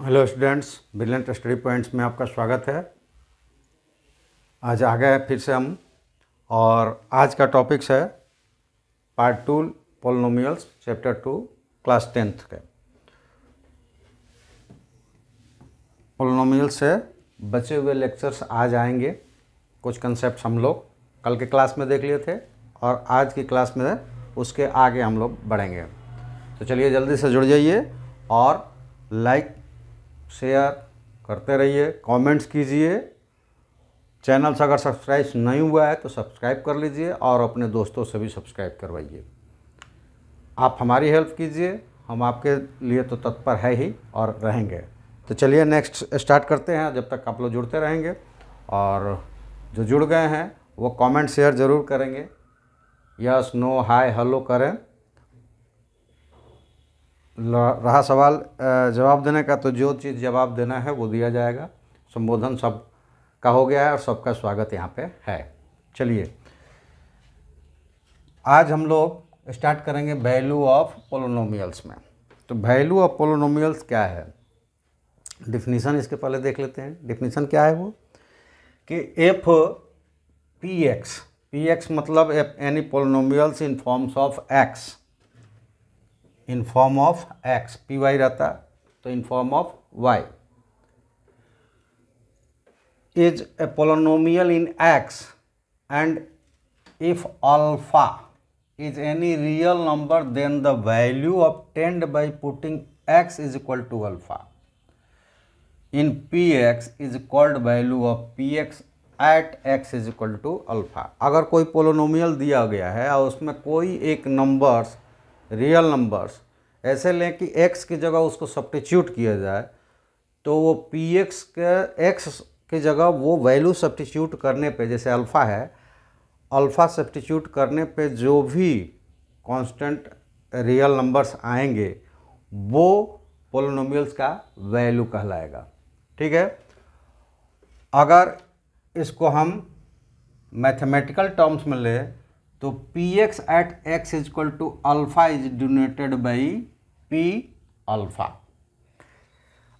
Hello students, brilliant study points में आपका स्वागत है। आज आ गए फिर से हम, और आज का टॉपिक्स है part 2 polynomials chapter 2 class 10th के। पॉलिनोमियल्स से बचे हुए लेक्चर्स आज आएंगे। कुछ कंसेप्ट हम लोग कल के क्लास में देख लिए थे और आज की क्लास में उसके आगे हम लोग बढ़ेंगे। तो चलिए जल्दी से जुड़ जाइए और लाइक शेयर करते रहिए, कमेंट्स कीजिए। चैनल से अगर सब्सक्राइब नहीं हुआ है तो सब्सक्राइब कर लीजिए और अपने दोस्तों से भी सब्सक्राइब करवाइए। आप हमारी हेल्प कीजिए, हम आपके लिए तो तत्पर है ही और रहेंगे। तो चलिए नेक्स्ट स्टार्ट करते हैं, जब तक आप लोग जुड़ते रहेंगे। और जो जुड़ गए हैं वो कमेंट शेयर ज़रूर करेंगे, यस नो हाय हेलो करें। रहा सवाल जवाब देने का, तो जो चीज़ जवाब देना है वो दिया जाएगा। संबोधन सब का हो गया है और सबका स्वागत यहाँ पे है। चलिए आज हम लोग स्टार्ट करेंगे वैल्यू ऑफ पॉलिनोमियल्स में। तो वैल्यू ऑफ पॉलिनोमियल्स क्या है, डिफिनीसन इसके पहले देख लेते हैं। डिफिनीसन क्या है वो कि एफ पी एक्स मतलब any polynomials in forms of X, in form of X, P Y रहता तो in form of Y, is a polynomial in X and if alpha is any real number then the value obtained by putting X is equal to alpha in P x is called value of P X at X is equal to alpha. अगर कोई polynomial दिया गया है और उसमें कोई एक numbers, real numbers ऐसे लें कि x की जगह उसको सब्स्टिट्यूट किया जाए, तो वो px के x की जगह वो वैल्यू सब्स्टिट्यूट करने पे, जैसे अल्फ़ा है, अल्फ़ा सब्स्टिट्यूट करने पे जो भी कांस्टेंट रियल नंबर्स आएंगे वो पोलिनोमियल्स का वैल्यू कहलाएगा। ठीक है। अगर इसको हम मैथमेटिकल टर्म्स में ले तो P X at X is equal to alpha is denoted by P alpha.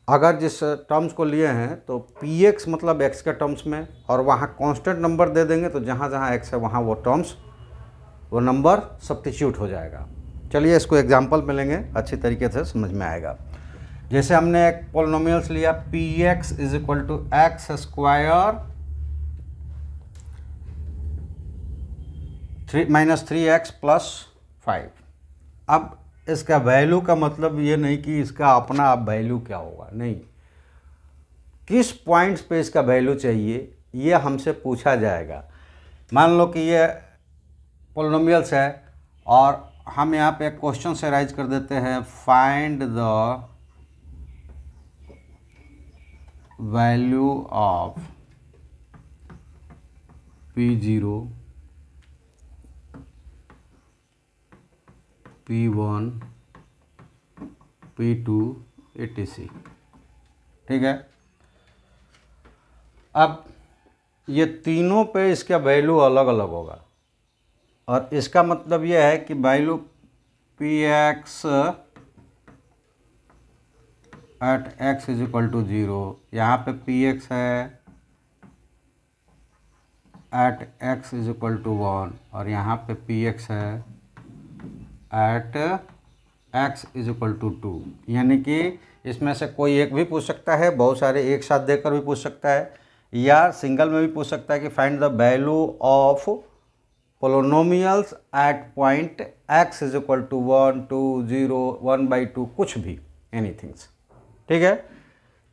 अगर जिस टर्म्स को लिए हैं तो पी एक्स मतलब एक्स के टर्म्स में, और वहाँ कांस्टेंट नंबर दे देंगे तो जहाँ जहाँ एक्स है वहाँ वो टर्म्स, वो नंबर सब्स्टिट्यूट हो जाएगा। चलिए इसको एग्जांपल में लेंगे, अच्छी तरीके से समझ में आएगा। जैसे हमने एक पॉलिनोमियल्स लिया P x is equal to x square -3x + 5। अब इसका वैल्यू का मतलब ये नहीं कि इसका अपना वैल्यू क्या होगा, नहीं, किस पॉइंट्स पे इसका वैल्यू चाहिए ये हमसे पूछा जाएगा। मान लो कि ये पॉलिनोमियल्स है और हम यहाँ पे एक क्वेश्चन से राइज कर देते हैं, find the value of P0 P1 P2 etc। ठीक है। अब ये तीनों पे इसका वैल्यू अलग अलग होगा, और इसका मतलब ये है कि value P X at X is equal to 0, यहाँ पे पी एक्स है at X is equal to 1, और यहाँ पे पी एक्स है at X is equal to 2। यानी कि इसमें से कोई एक भी पूछ सकता है, बहुत सारे एक साथ देकर भी पूछ सकता है, या सिंगल में भी पूछ सकता है कि find the value of polynomials at point X is equal to 1, 2, 0, 1/2, कुछ भी, एनीथिंग्स। ठीक है।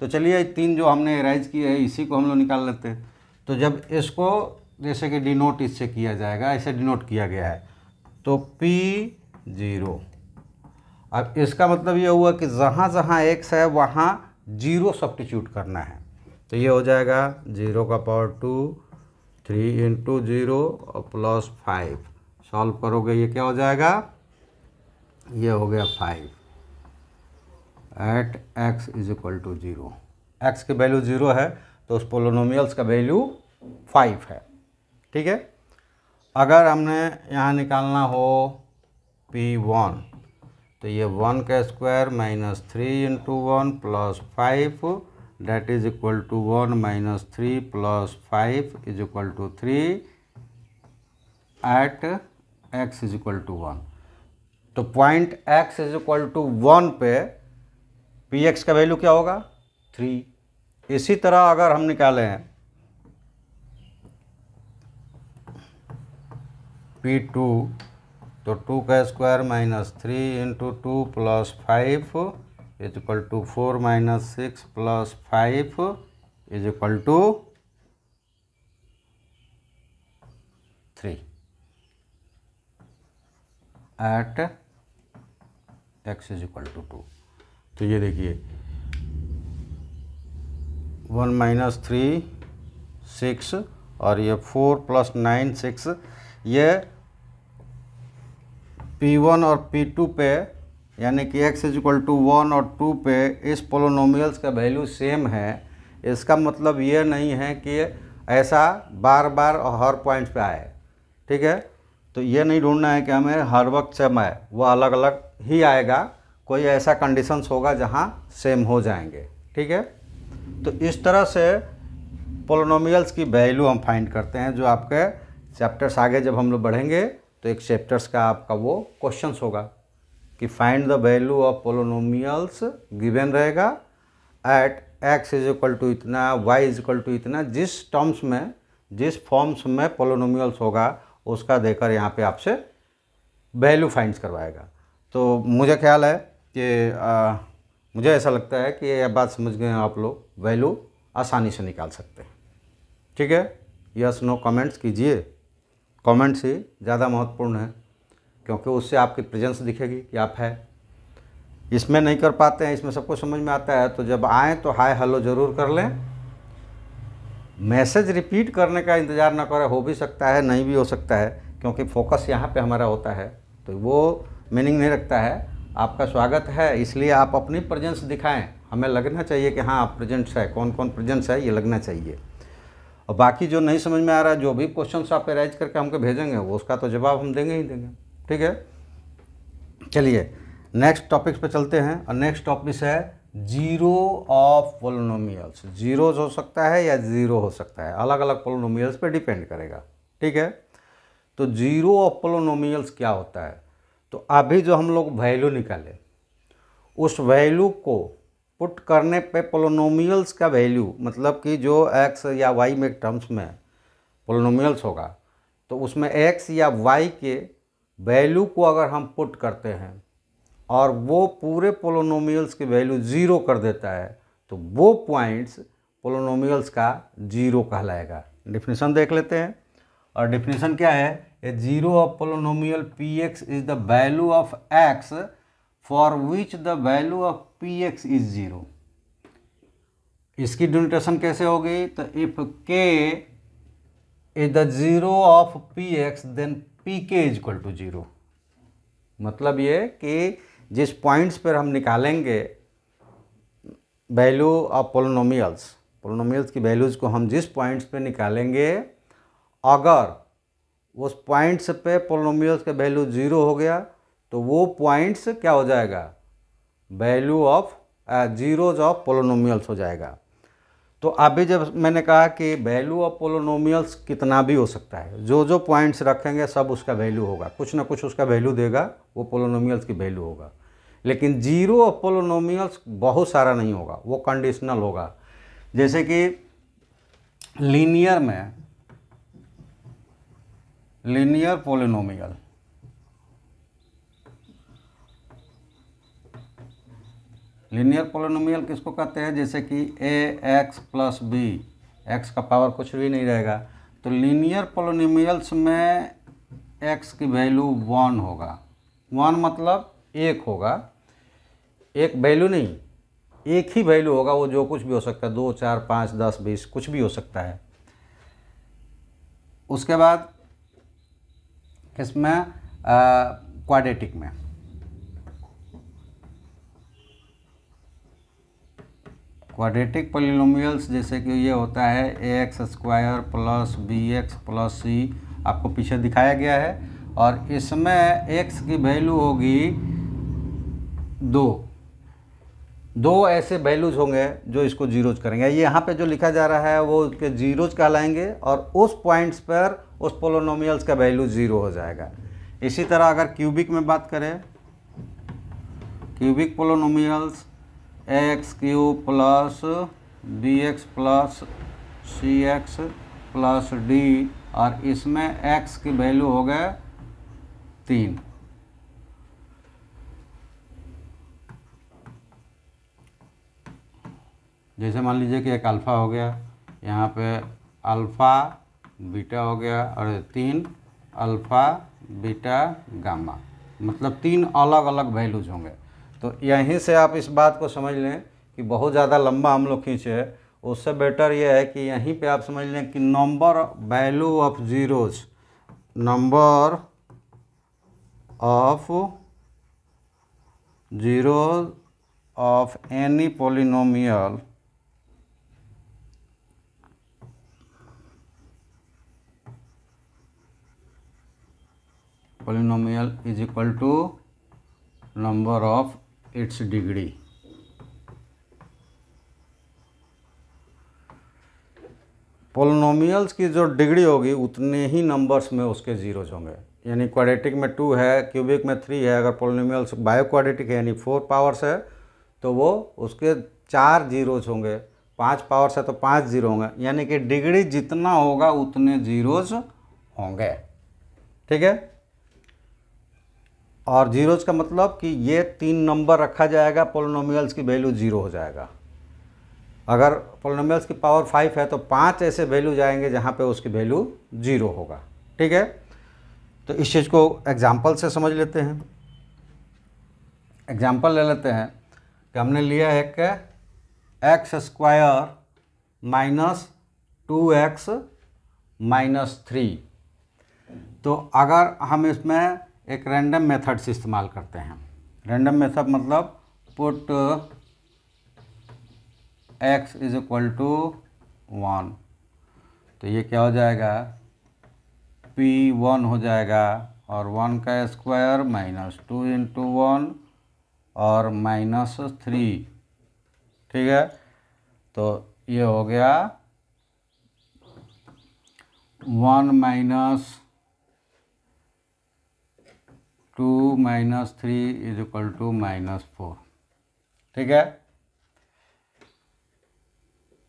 तो चलिए तीन जो हमने राइज किए हैं इसी को हम लोग निकाल लेते हैं। तो जब इसको जैसे कि डिनोट इससे किया जाएगा, ऐसे डिनोट किया गया है, तो P0, अब इसका मतलब ये हुआ कि जहाँ जहाँ x है वहाँ 0 सब्स्टिट्यूट करना है। तो ये हो जाएगा 0 का पावर 2, 3 × 0 और +5। सॉल्व करोगे ये क्या हो जाएगा, ये हो गया 5 at x is equal to 0। x की वैल्यू 0 है तो उस पोलिनोमियल्स का वैल्यू 5 है। ठीक है। अगर हमने यहाँ निकालना हो P1 तो ये 1 का square minus 3 into 1 plus 5 that is equal to 1 minus 3 plus 5 is equal to 3 at x is equal to 1। तो point x is equal to 1 पे पी एक्स का वैल्यू क्या होगा 3। इसी तरह अगर हम निकालें हैं P2 तो 2 का square minus 3 into 2 plus 5 is equal to 4 minus 6 plus 5 is equal to 3 at x is equal to 2। तो ये देखिए 1 माइनस 3 6 और ये 4 प्लस 9 6, ये P1 और P2 पे यानी कि x इज इक्वल टू 1 और 2 पे इस पोलोनोमियल्स का वैल्यू सेम है। इसका मतलब ये नहीं है कि ऐसा बार बार हर पॉइंट पे आए, ठीक है। तो ये नहीं ढूंढना है कि हमें हर वक्त सेम आए, वो अलग अलग ही आएगा। कोई ऐसा कंडीशंस होगा जहाँ सेम हो जाएंगे, ठीक है। तो इस तरह से पोलोनोमियल्स की वैल्यू हम फाइंड करते हैं। जो आपके चैप्टर्स आगे जब हम लोग बढ़ेंगे तो एक चैप्टर्स का आपका वो क्वेश्चंस होगा कि find the value of polynomials given रहेगा at x is equal to इतना, y इज इक्वल टू इतना, जिस टर्म्स में जिस फॉर्म्स में पोलोनोमियल्स होगा उसका देकर यहाँ पे आपसे वैल्यू फाइंड करवाएगा। तो मुझे ख्याल है कि मुझे ऐसा लगता है कि यह बात समझ गए आप लोग, वैल्यू आसानी से निकाल सकते हैं, ठीक है। यस नो कमेंट्स कीजिए, कमेंट्स ही ज़्यादा महत्वपूर्ण है क्योंकि उससे आपकी प्रेजेंस दिखेगी कि आप है। इसमें नहीं कर पाते हैं, इसमें सबको समझ में आता है, तो जब आएँ तो हाय हेलो ज़रूर कर लें। मैसेज रिपीट करने का इंतज़ार ना करें, हो भी सकता है नहीं भी हो सकता है, क्योंकि फोकस यहाँ पे हमारा होता है तो वो मीनिंग नहीं रखता है। आपका स्वागत है इसलिए आप अपनी प्रेजेंस दिखाएं, हमें लगना चाहिए कि हाँ आप प्रेजेंट्स है, कौन कौन प्रेजेंट्स है ये लगना चाहिए। और बाकी जो नहीं समझ में आ रहा है, जो भी क्वेश्चंस आप राइज करके हमको भेजेंगे वो उसका तो जवाब हम देंगे ही देंगे, ठीक है। चलिए नेक्स्ट टॉपिक्स पे चलते हैं और नेक्स्ट टॉपिक है जीरो ऑफ पोलोनोमियल्स। जीरोज हो सकता है या ज़ीरो हो सकता है, अलग अलग पोलोनोमियल्स पे डिपेंड करेगा, ठीक है। तो जीरो ऑफ पोलोनोमियल्स क्या होता है, तो अभी जो हम लोग वैल्यू निकाले उस वैल्यू को पुट करने पे पोलोनोमियल्स का वैल्यू, मतलब कि जो x या y में टर्म्स में पोलोनोमियल्स होगा तो उसमें x या y के वैल्यू को अगर हम पुट करते हैं और वो पूरे पोलोनोमियल्स की वैल्यू ज़ीरो कर देता है तो वो पॉइंट्स पोलोनोमियल्स का जीरो कहलाएगा। डिफिनीशन देख लेते हैं, और डिफिनीशन क्या है, a zero of polynomial p x is the value of x for which the value of P x is zero. इसकी डिनोटेशन कैसे होगी, तो if k is the zero of P x then p k is equal to zero. मतलब ये कि जिस points पर हम निकालेंगे वैल्यू ऑफ पोलोनोमियल्स की वैल्यूज़ को हम जिस पॉइंट्स पे निकालेंगे, अगर उस पॉइंट्स पे पोलोनोमियल्स का वैल्यू ज़ीरो हो गया तो वो पॉइंट्स क्या हो जाएगा, value of zeros of polynomials हो जाएगा। तो अभी जब मैंने कहा कि वैल्यू ऑफ पोलोनोमियल्स कितना भी हो सकता है, जो जो पॉइंट्स रखेंगे सब उसका वैल्यू होगा, कुछ ना कुछ उसका वैल्यू देगा, वो पोलोनोमियल्स की वैल्यू होगा। लेकिन जीरो ऑफ पोलोनोमियल्स बहुत सारा नहीं होगा, वो कंडीशनल होगा। जैसे कि लीनियर में लीनियर पोलिनोमियल, लीनियर पोलिनोमियल किसको कहते हैं, जैसे कि ए एक्स प्लस बी, एक्स का पावर कुछ भी नहीं रहेगा, तो लीनियर पोलिनोमियल्स में एक्स की वैल्यू 1 होगा। 1 मतलब एक होगा, एक वैल्यू नहीं, एक ही वैल्यू होगा, वो जो कुछ भी हो सकता है, 2 4 5 10 20 कुछ भी हो सकता है। उसके बाद इसमें क्वाड्रेटिक में क्वाड्रेटिक पोलिनोमियल्स जैसे कि ये होता है a x square plus b x plus c, आपको पीछे दिखाया गया है, और इसमें एक्स की वैल्यू होगी दो ऐसे वैल्यूज होंगे जो इसको जीरोज करेंगे। ये यहाँ पे जो लिखा जा रहा है वो उसके जीरोज कहलाएंगे और उस पॉइंट्स पर उस पोलिनोमियल्स का वैल्यू ज़ीरो हो जाएगा। इसी तरह अगर क्यूबिक में बात करें, cubic polynomials x cube plus b x plus c x plus d, और इसमें एक्स की वैल्यू हो गए 3। जैसे मान लीजिए कि एक अल्फ़ा हो गया, यहाँ पे अल्फ़ा बीटा हो गया और 3 अल्फ़ा बीटा गामा, मतलब 3 अलग अलग वैल्यूज होंगे। तो यहीं से आप इस बात को समझ लें कि बहुत ज़्यादा लंबा हम लोग खींचे, उससे बेटर ये है कि यहीं पे आप समझ लें कि number value of zeros, number of zeros of any polynomial is equal to number of its degree. Polynomials की जो डिग्री होगी उतने ही नंबर्स में उसके जीरोज होंगे। यानी क्वाड्रेटिक में 2 है, क्यूबिक में 3 है, अगर पोलिनोमियल्स बायो क्वाड्रेटिक है यानी 4 पावर्स है तो वो उसके 4 जीरोज होंगे, 5 पावर्स है तो 5 जीरो होंगे। यानी कि डिग्री जितना होगा उतने जीरोज होंगे। ठीक है, और जीरोज का मतलब कि ये 3 नंबर रखा जाएगा, पोलिनोमियल्स की वैल्यू 0 हो जाएगा। अगर पोलिनोमियल्स की पावर 5 है तो 5 ऐसे वैल्यू जाएंगे जहाँ पे उसकी वैल्यू 0 होगा। ठीक है, तो इस चीज़ को एग्जाम्पल से समझ लेते हैं। एग्जाम्पल ले लेते हैं कि हमने लिया है कि x square minus 2x minus 3। तो अगर हम इसमें एक रैंडम मेथड से इस्तेमाल करते हैं, रैंडम मेथड मतलब put x is equal to 1, तो ये क्या हो जाएगा, p1 हो जाएगा और 1 का स्क्वायर माइनस 2 इंटू 1 और माइनस 3। ठीक है, तो ये हो गया 1 minus 2 minus 3 is equal to minus 4। ठीक है,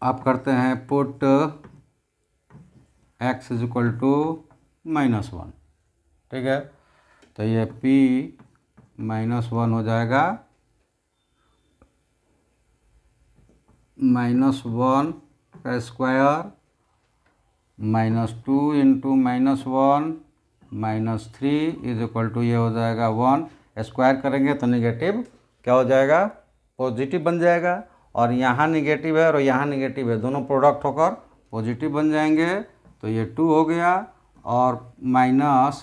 आप करते हैं put x is equal to minus 1। ठीक है, तो ये p माइनस 1 हो जाएगा, माइनस 1 का square minus 2 into minus 1 minus 3 is equal to ये हो जाएगा 1। स्क्वायर करेंगे तो निगेटिव क्या हो जाएगा, पॉजिटिव बन जाएगा, और यहाँ निगेटिव है और यहाँ निगेटिव है, दोनों प्रोडक्ट होकर पॉजिटिव बन जाएंगे। तो ये 2 हो गया और माइनस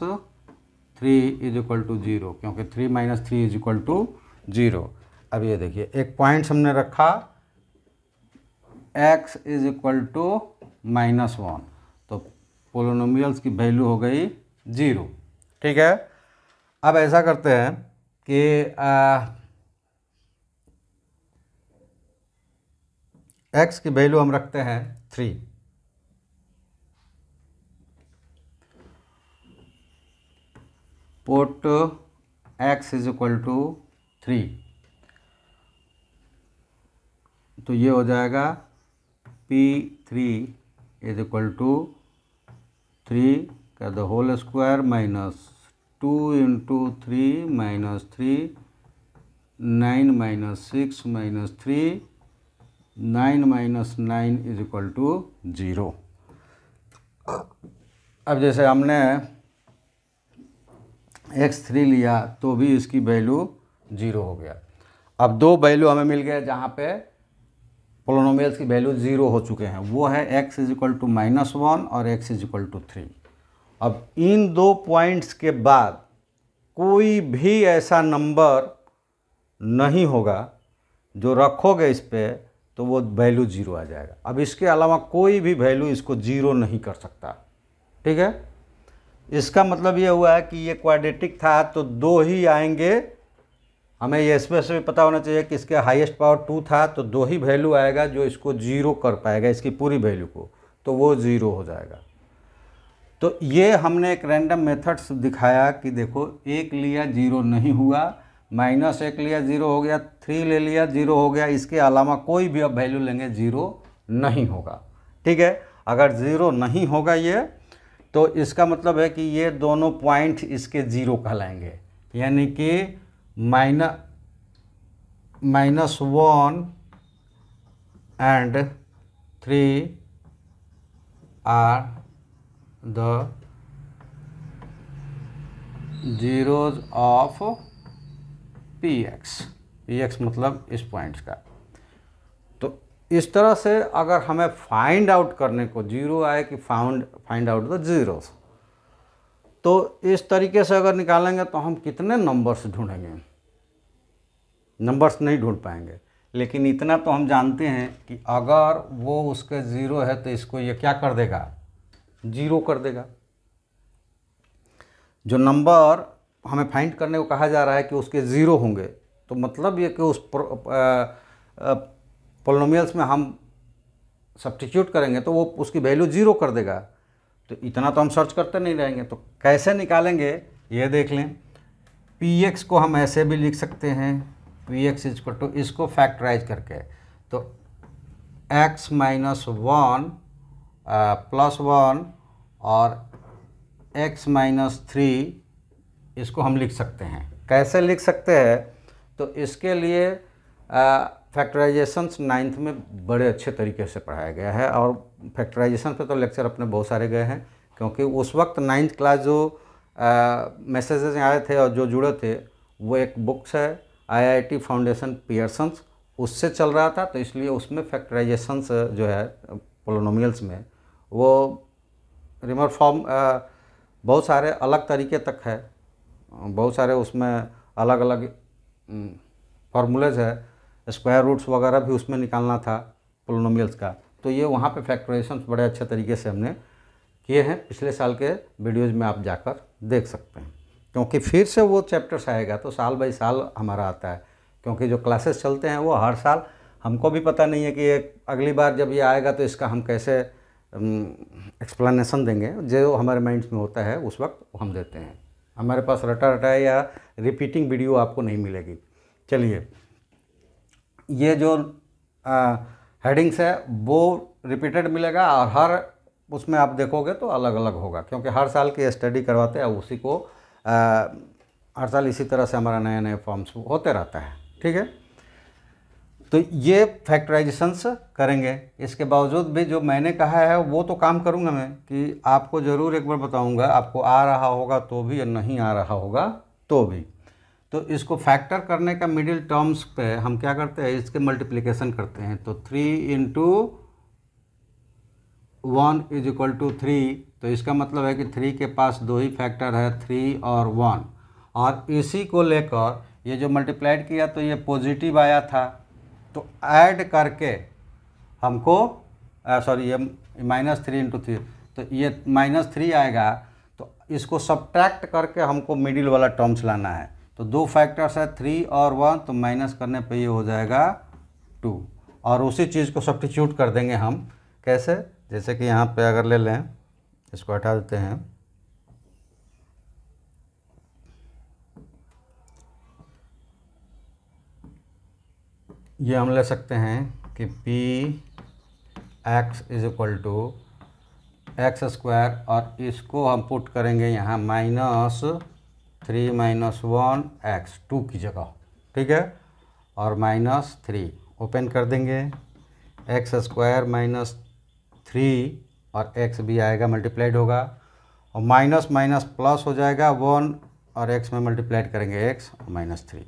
3 इज इक्वल टू 0, क्योंकि 3 माइनस 3 इज इक्वल टू 0। अब ये देखिए एक पॉइंट्स हमने रखा x is equal to minus 1, तो पोलिनोमियल्स की वैल्यू हो गई 0। ठीक है, अब ऐसा करते हैं कि x की वैल्यू हम रखते हैं 3। Put x is equal to 3, तो ये हो जाएगा p3 इज इक्वल टू 3 का the whole square minus 2 into 3 minus 3, 9 minus 6 minus 3, 9 minus 9 is equal to 0। अब जैसे हमने x3 लिया तो भी इसकी वैल्यू 0 हो गया। अब दो वैल्यू हमें मिल गए जहाँ पे पोलिनोमियल्स की वैल्यू 0 हो चुके हैं, वो है x is equal to minus 1 और x इज इक्वल टू 3। अब इन दो पॉइंट्स के बाद कोई भी ऐसा नंबर नहीं होगा जो रखोगे इस पे तो वो वैल्यू 0 आ जाएगा। अब इसके अलावा कोई भी वैल्यू इसको 0 नहीं कर सकता। ठीक है, इसका मतलब ये हुआ है कि ये क्वाड्रेटिक था तो 2 ही आएंगे हमें ये स्पेसिफिक पता होना चाहिए कि इसके हाईएस्ट पावर 2 था, तो 2 ही वैल्यू आएगा जो इसको 0 कर पाएगा, इसकी पूरी वैल्यू को, तो वो 0 हो जाएगा। तो ये हमने एक रैंडम मेथड्स दिखाया कि देखो 1 लिया 0 नहीं हुआ, -1 लिया 0 हो गया, 3 ले लिया 0 हो गया, इसके अलावा कोई भी अब वैल्यू लेंगे 0 नहीं होगा। ठीक है, अगर 0 नहीं होगा ये, तो इसका मतलब है कि ये दोनों पॉइंट इसके 0 कहलाएंगे, यानी कि -1 and 3 are the zeros of px मतलब इस पॉइंट्स का। तो इस तरह से अगर हमें फाइंड आउट करने को, 0 आए कि फाइंड आउट द जीरोस, तो इस तरीके से अगर निकालेंगे तो हम कितने नंबर्स ढूंढेंगे, नंबर्स नहीं ढूंढ पाएंगे। लेकिन इतना तो हम जानते हैं कि अगर वो उसके 0 है तो इसको ये क्या कर देगा, 0 कर देगा। जो नंबर हमें फाइंड करने को कहा जा रहा है कि उसके 0 होंगे, तो मतलब ये कि उस पोलिनोमियल्स में हम सब्स्टिट्यूट करेंगे तो वो उसकी वैल्यू 0 कर देगा। तो इतना तो हम सर्च करते नहीं रहेंगे, तो कैसे निकालेंगे ये देख लें। px को हम ऐसे भी लिख सकते हैं, px इक्वल टू, इसको फैक्टराइज करके, तो x - 1 + 1 और x - 3 इसको हम लिख सकते हैं। कैसे लिख सकते हैं, तो इसके लिए फैक्टराइजेशंस 9th में बड़े अच्छे तरीके से पढ़ाया गया है, और फैक्टराइजेशन पे तो लेक्चर अपने बहुत सारे गए हैं, क्योंकि उस वक्त 9th क्लास जो मैसेजेस आए थे और जो जुड़े थे, वो एक बुक्स है IIT फाउंडेशन पियर्सन्स, उससे चल रहा था, तो इसलिए उसमें फैक्टराइजेशंस जो है पोलिनोमियल्स में, वो रिमर फॉर्म बहुत सारे अलग तरीके तक है, बहुत सारे उसमें अलग अलग फार्मूलेज है, स्क्वायर रूट्स वगैरह भी उसमें निकालना था पोलिनोमियल्स का। तो ये वहाँ पे फैक्टराइजेशंस बड़े अच्छे तरीके से हमने किए हैं, पिछले साल के वीडियोज़ में आप जाकर देख सकते हैं। क्योंकि फिर से वो चैप्टर्स आएगा तो साल बाई साल हमारा आता है, क्योंकि जो क्लासेस चलते हैं वो हर साल, हमको भी पता नहीं है कि ये अगली बार जब ये आएगा तो इसका हम कैसे एक्सप्लेनेशन देंगे। जो हमारे माइंड्स में होता है उस वक्त हम देते हैं, हमारे पास रटा रटा या रिपीटिंग वीडियो आपको नहीं मिलेगी। चलिए, ये जो हेडिंग्स है वो रिपीटेड मिलेगा, और हर उसमें आप देखोगे तो अलग अलग होगा, क्योंकि हर साल की स्टडी करवाते हैं, उसी को हर साल इसी तरह से हमारा नए नए फॉर्म्स होते रहता है। ठीक है, तो ये फैक्टराइजेशंस करेंगे। इसके बावजूद भी जो मैंने कहा है वो तो काम करूँगा मैं, कि आपको ज़रूर एक बार बताऊँगा, आपको आ रहा होगा तो भी या नहीं आ रहा होगा तो भी। तो इसको फैक्टर करने का मिडिल टर्म्स पे हम क्या करते हैं, इसके मल्टीप्लिकेशन करते हैं। तो 3 × 1 = 3, तो इसका मतलब है कि 3 के पास 2 ही फैक्टर है, 3 और 1, और इसी को लेकर ये जो मल्टीप्लाइड किया तो ये पॉजिटिव आया था, तो ऐड करके हमको सॉरी ये -3 × 3, तो ये -3 आएगा, तो इसको सब्ट्रैक्ट करके हमको मिडिल वाला टर्म्स लाना है। तो 2 फैक्टर्स है 3 और 1, तो माइनस करने पे ये हो जाएगा 2, और उसी चीज़ को सब्स्टिट्यूट कर देंगे हम। कैसे, जैसे कि यहाँ पे अगर ले लें, इसको हटा देते हैं, ये हम ले सकते हैं कि px = x², और इसको हम पुट करेंगे यहाँ -3 - 1 x 2 की जगह। ठीक है, और -3 ओपन कर देंगे, x² - 3 और x भी आएगा, मल्टीप्लाइड होगा, और माइनस माइनस प्लस हो जाएगा 1, और x में मल्टीप्लाइड करेंगे x और -3।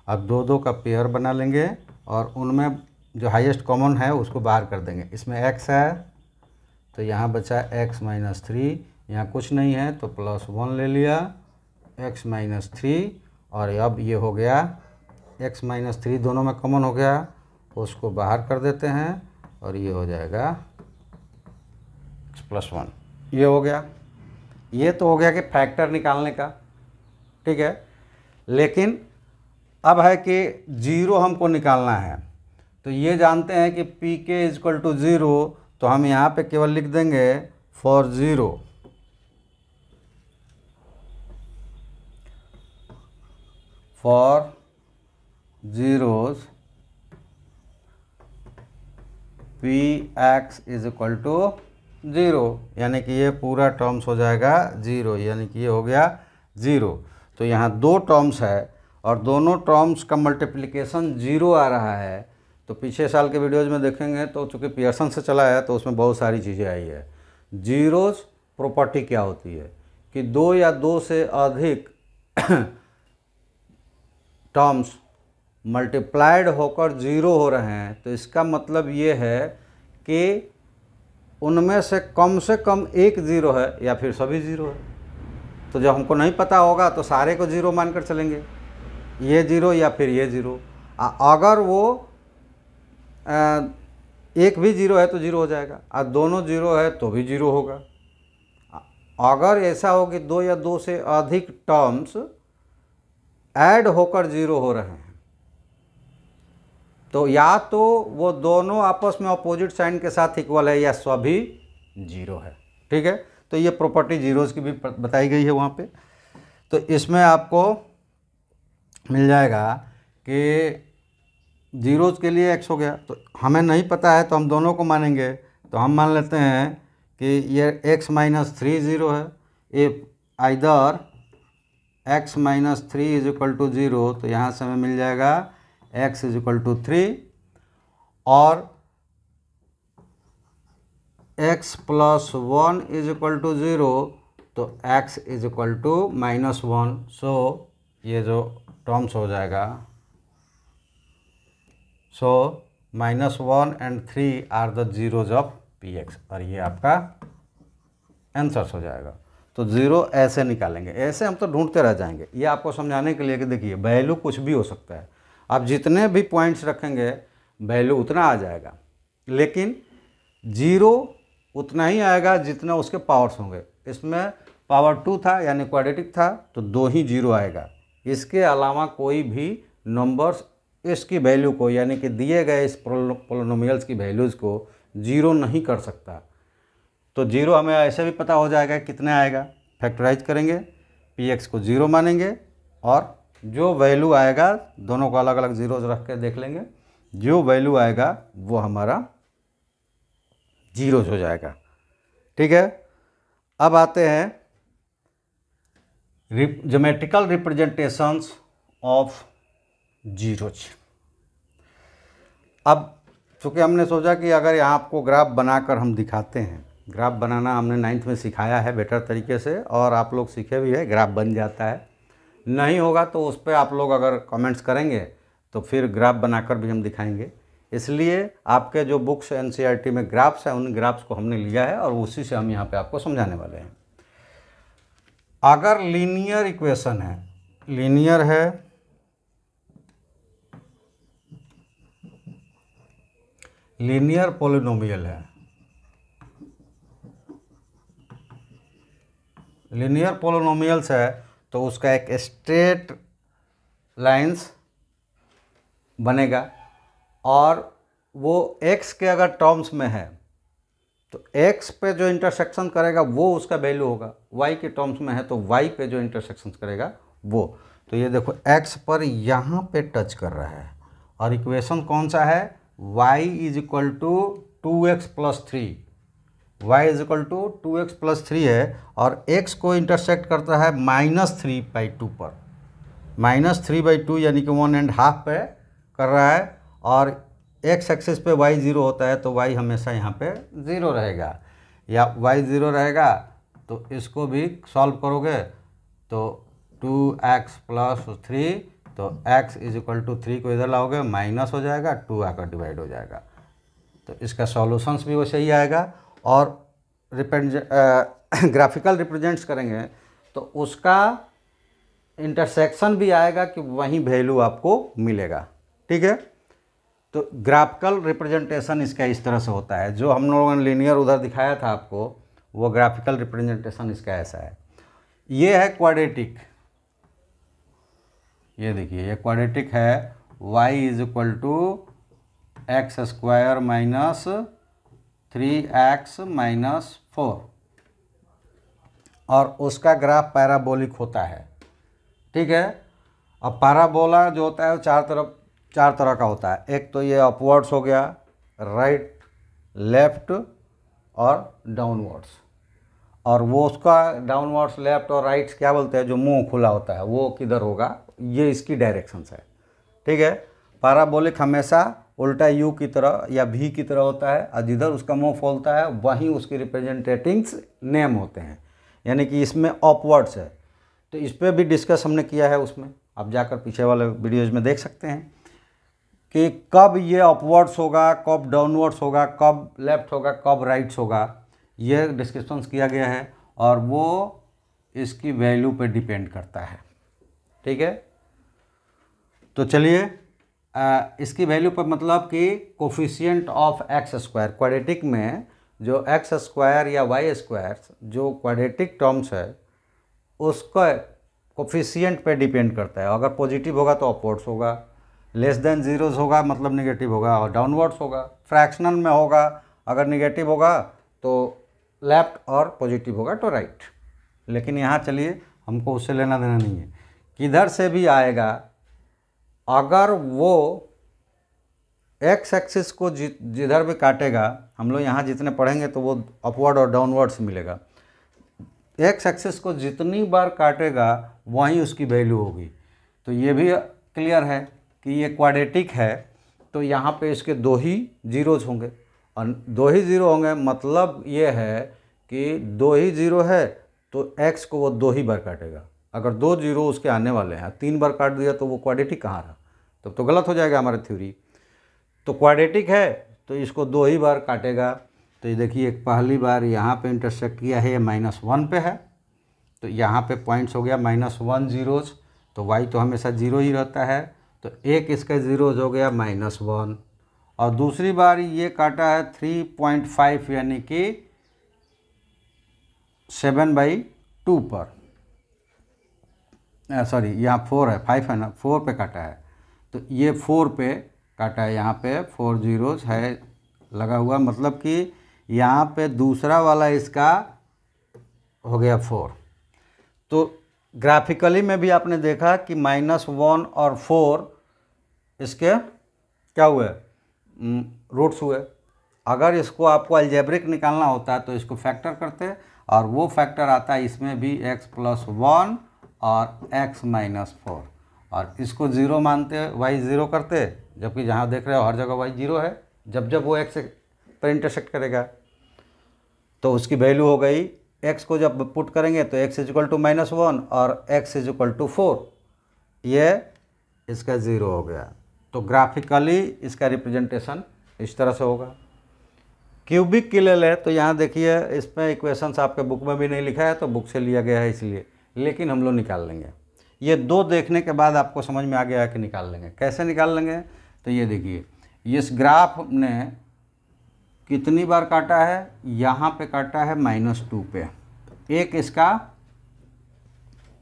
अब 2 का पेयर बना लेंगे, और उनमें जो हाईएस्ट कॉमन है उसको बाहर कर देंगे। इसमें x है तो यहाँ बचा x - 3, यहाँ कुछ नहीं है तो +1 ले लिया, x - 3, और अब ये हो गया x - 3 दोनों में कॉमन हो गया, उसको बाहर कर देते हैं, और ये हो जाएगा x + 1। ये हो गया, ये तो हो गया कि फैक्टर निकालने का। ठीक है, लेकिन अब है कि जीरो हमको निकालना है, तो ये जानते हैं कि पी के इजक्वल टू ज़ीरो, तो हम यहाँ पे केवल लिख देंगे for zero, for zeros P x is equal to zero, यानी कि ये पूरा टर्म्स हो जाएगा ज़ीरो, यानी कि ये हो गया ज़ीरो। तो यहाँ दो टर्म्स है और दोनों टर्म्स का मल्टीप्लिकेशन ज़ीरो आ रहा है। तो पीछे साल के वीडियोज़ में देखेंगे तो चूँकि पियर्सन से चला है तो उसमें बहुत सारी चीज़ें आई है। जीरोज़ प्रॉपर्टी क्या होती है कि दो या दो से अधिक टर्म्स मल्टीप्लाइड होकर ज़ीरो हो रहे हैं, तो इसका मतलब ये है कि उनमें से कम एक ज़ीरो है या फिर सभी ज़ीरो है। तो जब हमको नहीं पता होगा तो सारे को ज़ीरो मानकर चलेंगे, ये ज़ीरो या फिर ये ज़ीरो। अगर वो एक भी ज़ीरो है तो ज़ीरो हो जाएगा, और दोनों ज़ीरो है तो भी ज़ीरो होगा। अगर ऐसा हो कि दो या दो से अधिक टर्म्स ऐड होकर ज़ीरो हो रहे हैं, तो या तो वो दोनों आपस में अपोजिट साइन के साथ इक्वल है या सभी जीरो है। ठीक है, तो ये प्रॉपर्टी जीरोज़ की भी बताई गई है वहाँ पे। तो इसमें आपको मिल जाएगा कि जीरोज़ के लिए x हो गया, तो हमें नहीं पता है तो हम दोनों को मानेंगे। तो हम मान लेते हैं कि ये x माइनस थ्री ज़ीरो है, if either x minus three is equal to zero, तो यहाँ से हमें मिल जाएगा x is equal to three, और x plus one is equal to zero, तो x is equal to minus one. So ये जो टर्म्स हो जाएगा, so minus one and three are the zeros of P x, और ये आपका answers हो जाएगा। तो ज़ीरो ऐसे निकालेंगे, ऐसे हम तो ढूंढते रह जाएंगे। ये आपको समझाने के लिए कि देखिए वैल्यू कुछ भी हो सकता है, आप जितने भी पॉइंट्स रखेंगे वैल्यू उतना आ जाएगा, लेकिन ज़ीरो उतना ही आएगा जितना उसके पावर्स होंगे। इसमें पावर टू था यानी क्वाड्रेटिक था, तो दो ही जीरो आएगा। इसके अलावा कोई भी नंबर्स इसकी वैल्यू को, यानी कि दिए गए इस पोलिनोमियल्स की वैल्यूज़ को ज़ीरो नहीं कर सकता। तो ज़ीरो हमें ऐसे भी पता हो जाएगा कितने आएगा, फैक्टराइज करेंगे, पी एक्स को ज़ीरो मानेंगे, और जो वैल्यू आएगा दोनों को अलग अलग ज़ीरोज़ रख के देख लेंगे, जो वैल्यू आएगा वो हमारा जीरोज़ हो जाएगा। ठीक है, अब आते हैं ज्योमेट्रिकल रिप्रेजेंटेशंस ऑफ जीरोज। अब चूँकि हमने सोचा कि अगर यहाँ आपको ग्राफ बनाकर हम दिखाते हैं, ग्राफ बनाना हमने 9th में सिखाया है बेटर तरीके से, और आप लोग सीखे भी है, ग्राफ बन जाता है। नहीं होगा तो उस पर आप लोग अगर कमेंट्स करेंगे तो फिर ग्राफ बनाकर भी हम दिखाएंगे। इसलिए आपके जो बुक्स NCERT में ग्राफ्स हैं, उन ग्राफ्स को हमने लिया है और उसी से हम यहाँ पे आपको समझाने वाले हैं। अगर लीनियर इक्वेशन है, लीनियर है, लीनियर पॉलिनोमियल है, लीनियर पॉलिनोमियल्स है, तो उसका एक स्ट्रेट लाइंस बनेगा, और वो x के अगर टर्म्स में है तो x पे जो इंटरसेक्शन करेगा वो उसका वैल्यू होगा, y के टर्म्स में है तो y पे जो इंटरसेक्शन करेगा वो। तो ये देखो x पर यहाँ पे टच कर रहा है, और इक्वेशन कौन सा है, y is equal to 2x plus three, y is equal to 2x plus three है, और x को इंटरसेक्ट करता है -3/2 पर, -3/2 यानी कि 1.5 पे कर रहा है, और x एक्सिस पे y ज़ीरो होता है तो y हमेशा यहाँ पे ज़ीरो रहेगा, या y ज़ीरो रहेगा। तो इसको भी सॉल्व करोगे तो 2x प्लस थ्री, तो x इज इक्वल टू 3 को इधर लाओगे माइनस हो जाएगा, 2 आकर डिवाइड हो जाएगा। तो इसका सॉल्यूशंस भी वैसे ही आएगा, और ग्राफिकल रिप्रेजेंट्स करेंगे तो उसका इंटरसेक्शन भी आएगा कि वहीं वैल्यू आपको मिलेगा। ठीक है, तो ग्राफिकल रिप्रेजेंटेशन इसका इस तरह से होता है। जो हम लोगों ने लीनियर उधर दिखाया था आपको, वो ग्राफिकल रिप्रेजेंटेशन इसका ऐसा है। ये है क्वाड्रेटिक, ये देखिए ये क्वाड्रेटिक है, y is equal to x square minus 3x minus 4 और उसका ग्राफ पैराबोलिक होता है। ठीक है। अब पैराबोला जो होता है वो चार तरह का होता है। एक तो ये अपवर्ड्स हो गया, राइट, लेफ्ट और डाउनवर्ड्स। और वो उसका डाउनवर्ड्स, लेफ्ट और राइट्स क्या बोलते हैं, जो मुंह खुला होता है वो किधर होगा, ये इसकी डायरेक्शंस है। ठीक है। पैराबोलिक हमेशा उल्टा यू की तरह या भी की तरह होता है और जिधर उसका मुंह खोलता है वहीं उसकी रिप्रेजेंटेटिंग्स नेम होते हैं, यानी कि इसमें अपवर्ड्स है। तो इस पर भी डिस्कस हमने किया है, उसमें आप जाकर पीछे वाले वीडियोज़ में देख सकते हैं कि कब ये अपवर्ड्स होगा, कब डाउनवर्ड्स होगा, कब लेफ्ट होगा, कब राइट्स होगा, ये डिस्कशंस किया गया है और वो इसकी वैल्यू पे डिपेंड करता है। ठीक है। तो चलिए इसकी वैल्यू पर मतलब कि coefficient of x square, quadratic में जो एक्स स्क्वायर या वाई स्क्वायर जो क्वाड्रेटिक टर्म्स है उसका कोफिशिएंट पे डिपेंड करता है। अगर पॉजिटिव होगा तो अपवर्ड्स होगा, लेस देन जीरोज होगा मतलब नेगेटिव होगा, और डाउनवर्ड्स होगा। फ्रैक्शनल में होगा, अगर नेगेटिव होगा तो लेफ्ट और पॉजिटिव होगा तो राइट। लेकिन यहाँ चलिए हमको उससे लेना देना नहीं है, किधर से भी आएगा, अगर वो एक्स एक्सिस को जिधर भी काटेगा, हम लोग यहाँ जितने पढ़ेंगे तो वो अपवर्ड और डाउनवर्ड से मिलेगा। एक्स एक्सिस को जितनी बार काटेगा वहीं उसकी वैल्यू होगी। तो ये भी क्लियर है कि ये क्वाड्रेटिक है, तो यहाँ पे इसके दो ही जीरोज होंगे, और दो ही जीरो होंगे मतलब ये है कि दो ही जीरो है तो एक्स को वो दो ही बार काटेगा। अगर दो जीरो उसके आने वाले हैं, 3 बार काट दिया तो वो क्वाड्रेटिक कहाँ रहा, तब तो गलत हो जाएगा हमारी थ्योरी। तो क्वाड्रेटिक है तो इसको दो ही बार काटेगा। तो ये देखिए पहली बार यहाँ पे इंटरसेक्ट किया है, ये -1 पे है, तो यहाँ पे पॉइंट्स हो गया -1 जीरोज, तो y तो हमेशा जीरो ही रहता है, तो एक इसका जीरोज हो गया -1। और दूसरी बार ये काटा है 3.5 यानी कि 7/2 पर, सॉरी यहाँ 4 है, 5 है ना, 4 पे काटा है, तो ये 4 पे काटा है, यहाँ पे 4 जीरोज है लगा हुआ, मतलब कि यहाँ पे दूसरा वाला इसका हो गया 4। तो ग्राफिकली में भी आपने देखा कि -1 और 4 इसके क्या हुए, रूट्स हुए। अगर इसको आपको अलजेब्रिक निकालना होता तो इसको फैक्टर करते, और वो फैक्टर आता है इसमें भी x+1 और x-4, और इसको ज़ीरो मानते, y ज़ीरो करते, जबकि जहाँ देख रहे हो हर जगह y ज़ीरो है। जब जब वो x पर इंटरसेक्ट करेगा तो उसकी वैल्यू हो गई, x को जब पुट करेंगे तो x = -1 और x = 4, ये इसका ज़ीरो हो गया। तो ग्राफिकली इसका रिप्रेजेंटेशन इस तरह से होगा। क्यूबिक की ले लें तो यहाँ देखिए इसमें इक्वेशंस आपके बुक में भी नहीं लिखा है, तो बुक से लिया गया है इसलिए, लेकिन हम लोग निकाल लेंगे। ये दो देखने के बाद आपको समझ में आ गया है कि निकाल लेंगे। कैसे निकाल लेंगे, तो ये देखिए इस ग्राफ ने कितनी बार काटा है, यहाँ पे काटा है -2 पे, एक इसका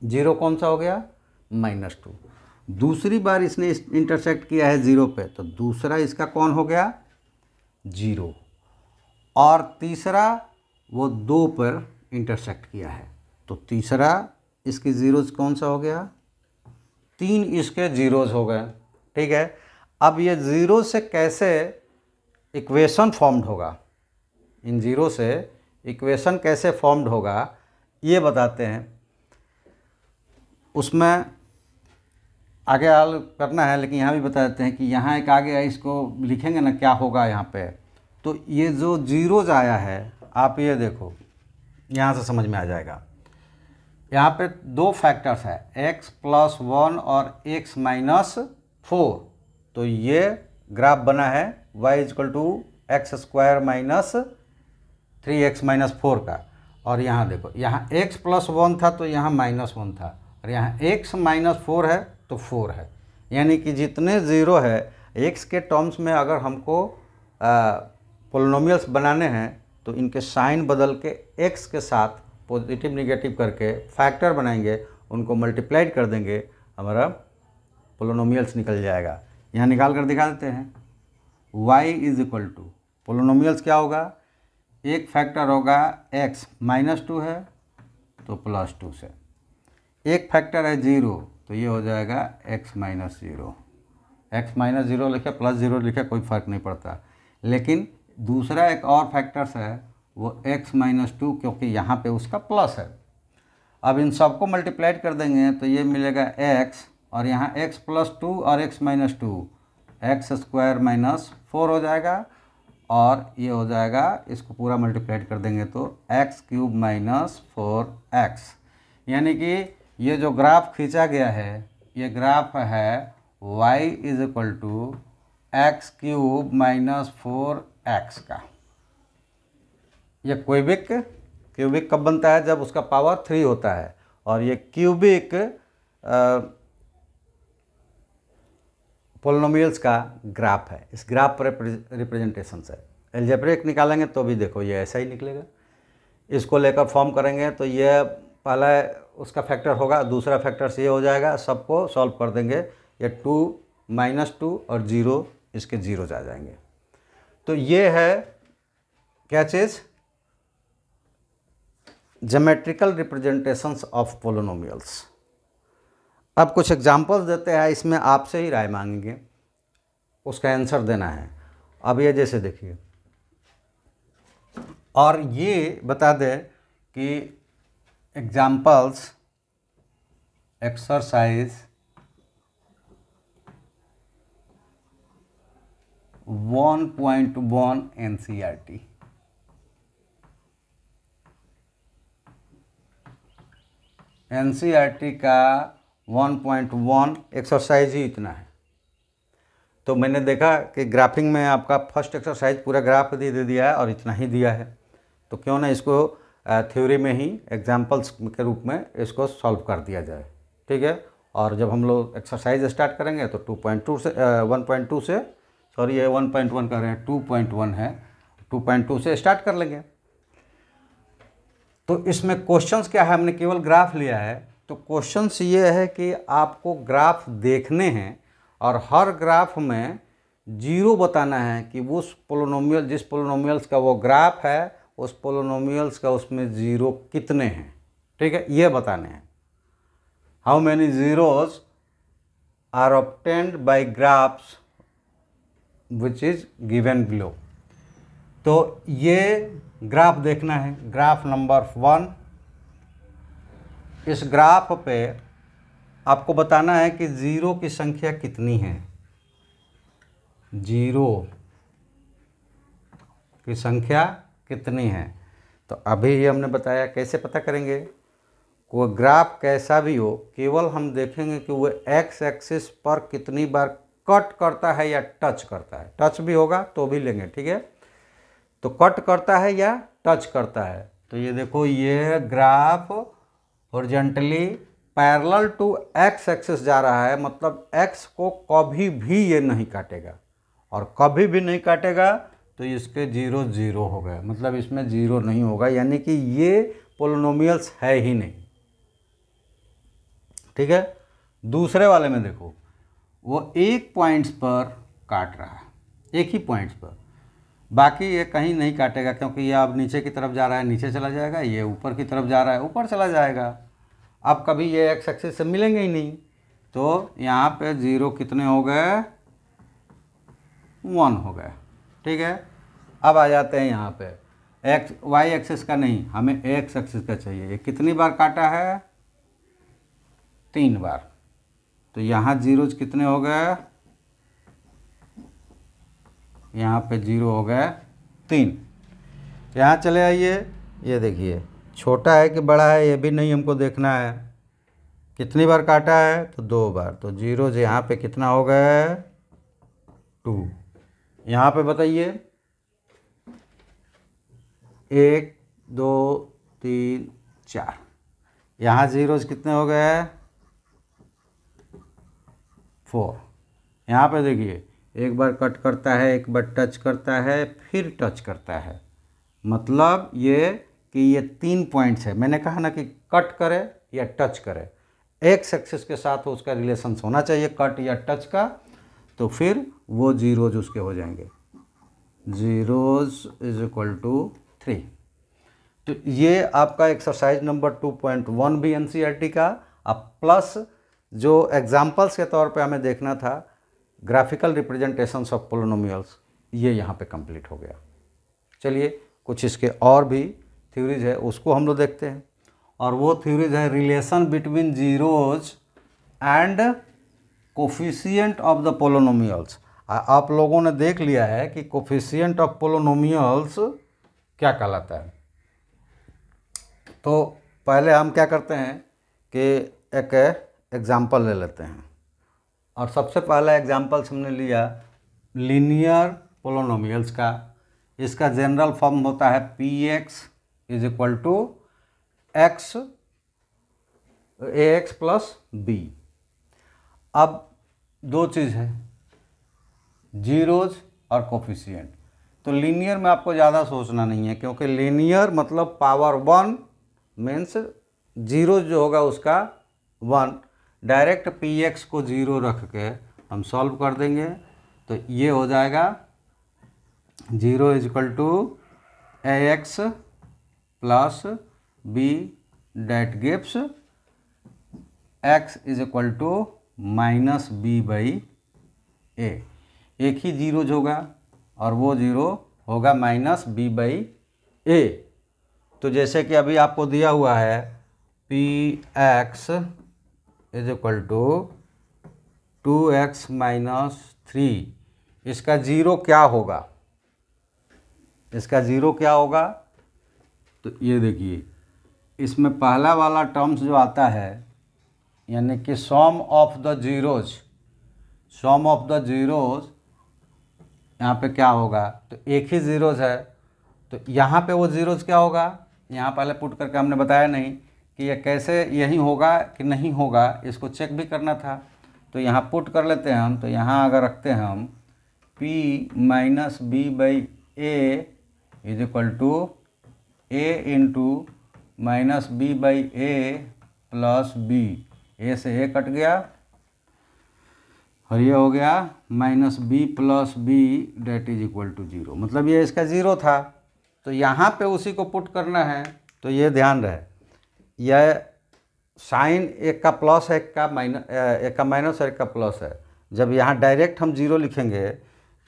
जीरो कौन सा हो गया, -2। दूसरी बार इसने इंटरसेक्ट किया है 0 पे, तो दूसरा इसका कौन हो गया, 0, और तीसरा वो 2 पर इंटरसेक्ट किया है, तो तीसरा इसकी जीरोज कौन सा हो गया, 3 इसके जीरोज हो गए। ठीक है। अब ये ज़ीरो से कैसे इक्वेशन फॉर्म्ड होगा, इन ज़ीरो से इक्वेशन कैसे फॉर्म्ड होगा ये बताते हैं। उसमें आगे हल करना है, लेकिन यहाँ भी बता देते हैं कि यहाँ एक आगे है, इसको लिखेंगे ना क्या होगा यहाँ पे। तो ये जो जीरोज आया है, आप ये देखो यहाँ से समझ में आ जाएगा। यहाँ पे दो फैक्टर्स है, x+1 और x-4, तो ये ग्राफ बना है y = x² - 3x-4 का। और यहाँ देखो, यहाँ x+1 था तो यहाँ -1 था, और यहाँ x-4 है तो 4 है, यानी कि जितने ज़ीरो है x के टर्म्स में अगर हमको पोलिनोमियल्स बनाने हैं तो इनके साइन बदल के x के साथ पॉजिटिव निगेटिव करके फैक्टर बनाएंगे, उनको मल्टीप्लाइड कर देंगे, हमारा पोलिनोमियल्स निकल जाएगा। यहाँ निकाल कर दिखा देते हैं। y is equal to polynomials क्या होगा, एक फैक्टर होगा x -2 है तो +2 से, एक फैक्टर है 0 तो ये हो जाएगा x -0। x -0 लिखे +0 लिखे कोई फ़र्क नहीं पड़ता, लेकिन दूसरा एक और फैक्टर्स है वो x -2, क्योंकि यहाँ पे उसका प्लस है। अब इन सबको मल्टीप्लाइड कर देंगे तो ये मिलेगा x, और यहाँ x +2 और x -2 x² -4 हो जाएगा, और ये हो जाएगा, इसको पूरा मल्टीप्लाइड कर देंगे तो x³ -4x, यानी कि ये जो ग्राफ खींचा गया है ये ग्राफ है y is equal to x³ -4x का। ये क्यूबिक कब बनता है, जब उसका पावर 3 होता है, और ये क्यूबिक पोलिनोमियल्स का ग्राफ है। इस ग्राफ पर रिप्रेजेंटेशन है। एल्जेब्रिक निकालेंगे तो भी देखो ये ऐसा ही निकलेगा। इसको लेकर फॉर्म करेंगे तो ये पहला उसका फैक्टर होगा, दूसरा फैक्टर से ये हो जाएगा, सबको सॉल्व कर देंगे, ये 2 -2 और 0 इसके 0 आ जाएंगे। तो ये है क्या चीज़, ज्योमेट्रिकल रिप्रेजेंटेशंस ऑफ पोलिनोमियल्स। अब कुछ एग्जांपल्स देते हैं, इसमें आपसे ही राय मांगेंगे, उसका आंसर देना है। अब ये जैसे देखिए, और ये बता दें कि एग्जांपल्स एक्सरसाइज 1.1 NCERT। NCERT का 1.1 एक्सरसाइज ही इतना है। तो मैंने देखा कि ग्राफिंग में आपका फर्स्ट एक्सरसाइज पूरा ग्राफ दे दिया है और इतना ही दिया है, तो क्यों ना इसको थ्योरी में ही एग्जांपल्स के रूप में इसको सॉल्व कर दिया जाए, ठीक है। और जब हम लोग एक्सरसाइज स्टार्ट करेंगे तो 2.2 से 1.2 से, सॉरी ये 1.1 कर रहे हैं, 2.1 है, 2.2 से स्टार्ट कर लेंगे। तो इसमें क्वेश्चंस क्या है, हमने केवल ग्राफ लिया है, तो क्वेश्चंस ये है कि आपको ग्राफ देखने हैं और हर ग्राफ में 0 बताना है कि उस पोलिनोमियल, जिस पोलिनोमियल्स का वो ग्राफ है, उस पोलिनोमियल्स का उसमें 0 कितने हैं, ठीक है, ये बताने हैं। How many zeros are obtained by graphs which is given below. तो ये ग्राफ देखना है, ग्राफ नंबर 1। इस ग्राफ पे आपको बताना है कि 0 की संख्या कितनी है, 0 की संख्या कितनी है। तो अभी ही हमने बताया कैसे पता करेंगे, वो ग्राफ कैसा भी हो, केवल हम देखेंगे कि वो एक्स एक्सिस पर कितनी बार कट करता है या टच करता है। टच भी होगा तो भी लेंगे, ठीक है। तो कट करता है या टच करता है, तो ये देखो, ये graph horizontally parallel to X axis जा रहा है, मतलब एक्स को कभी भी ये नहीं काटेगा, और कभी भी नहीं काटेगा तो इसके 0 0 हो गए, मतलब इसमें 0 नहीं होगा, यानी कि ये पोलिनोमियल्स है ही नहीं, ठीक है। दूसरे वाले में देखो, वो एक पॉइंट्स पर काट रहा है, एक ही पॉइंट्स पर, बाकी ये कहीं नहीं काटेगा, क्योंकि ये अब नीचे की तरफ जा रहा है, नीचे चला जाएगा, ये ऊपर की तरफ जा रहा है, ऊपर चला जाएगा। अब कभी ये एक्स एक्सिस से मिलेंगे ही नहीं, तो यहाँ पे 0 कितने हो गए, 1 हो गए, ठीक है। अब आ जाते हैं यहाँ पे एक्स वाई एक्सिस का नहीं, हमें एक्स एक्सिस का चाहिए। ये कितनी बार काटा है, 3 बार, तो यहाँ 0 कितने हो गए, यहाँ पे 0 हो गए 3। यहाँ चले आइए, ये देखिए छोटा है कि बड़ा है ये भी नहीं हमको देखना है, कितनी बार काटा है, तो 2 बार, तो 0 यहाँ पे कितना हो गया, 2। यहाँ पे बताइए 1 2 3 4, यहाँ 0 कितने हो गए, 4। यहाँ पे देखिए, एक बार कट करता है, एक बार टच करता है, फिर टच करता है, मतलब ये कि ये 3 पॉइंट्स है। मैंने कहा ना कि कट करे या टच करे, एक्स एक्सिस के साथ उसका रिलेशन होना चाहिए कट या टच का, तो फिर वो जीरोज उसके हो जाएंगे, जीरोज इज इक्वल टू 3। तो ये आपका एक्सरसाइज नंबर 2.1 भी एनसीईआरटी का। अब प्लस जो एग्जाम्पल्स के तौर पे हमें देखना था ग्राफिकल रिप्रेजेंटेशंस ऑफ पोलिनोमियल्स, ये यहाँ पे कंप्लीट हो गया। चलिए कुछ इसके और भी थ्योरीज है उसको हम लोग देखते हैं, और वो थ्योरीज है relation between zeros and coefficient of the polynomials. आप लोगों ने देख लिया है कि कोफिशिएंट ऑफ पोलिनोमियल्स क्या कहलाता है। तो पहले हम क्या करते हैं कि एक एग्जाम्पल ले लेते हैं, और सबसे पहला एग्जाम्पल्स हमने लिया लीनियर पोलिनोमियल्स का। इसका जनरल फॉर्म होता है P x is equal to X A x plus B. अब दो चीज़ है, जीरोज और कोफिशिएंट। तो लीनियर में आपको ज़्यादा सोचना नहीं है, क्योंकि लीनियर मतलब पावर 1 मीन्स जीरो जो होगा उसका 1। डायरेक्ट पी एक्स को 0 रख के हम सॉल्व कर देंगे, तो ये हो जाएगा 0 is equal to a x plus b that gives x is equal to minus b by a. एक ही जीरो होगा और वो जीरो होगा माइनस बी बाई ए। तो जैसे कि अभी आपको दिया हुआ है P x is equal to 2x minus 3, इसका जीरो क्या होगा, इसका जीरो क्या होगा? तो ये देखिए इसमें पहला वाला टर्म्स जो आता है यानी कि sum of the zeros, sum of the zeros यहाँ पे क्या होगा? तो एक ही जीरोज है, तो यहाँ पे वो जीरोज क्या होगा? यहाँ पहले पुट करके हमने बताया नहीं कि ये कैसे यही होगा कि नहीं होगा, इसको चेक भी करना था। तो यहाँ पुट कर लेते हैं हम। तो यहाँ अगर रखते हैं हम p minus b by a is equal to a into minus b by a plus b, a से ए कट गया और ये हो गया minus b plus b that is equal to 0। मतलब ये इसका ज़ीरो था, तो यहाँ पे उसी को पुट करना है। तो ये ध्यान रहे, यह साइन एक का प्लस है, एक का माइनस और एक का प्लस है। जब यहाँ डायरेक्ट हम 0 लिखेंगे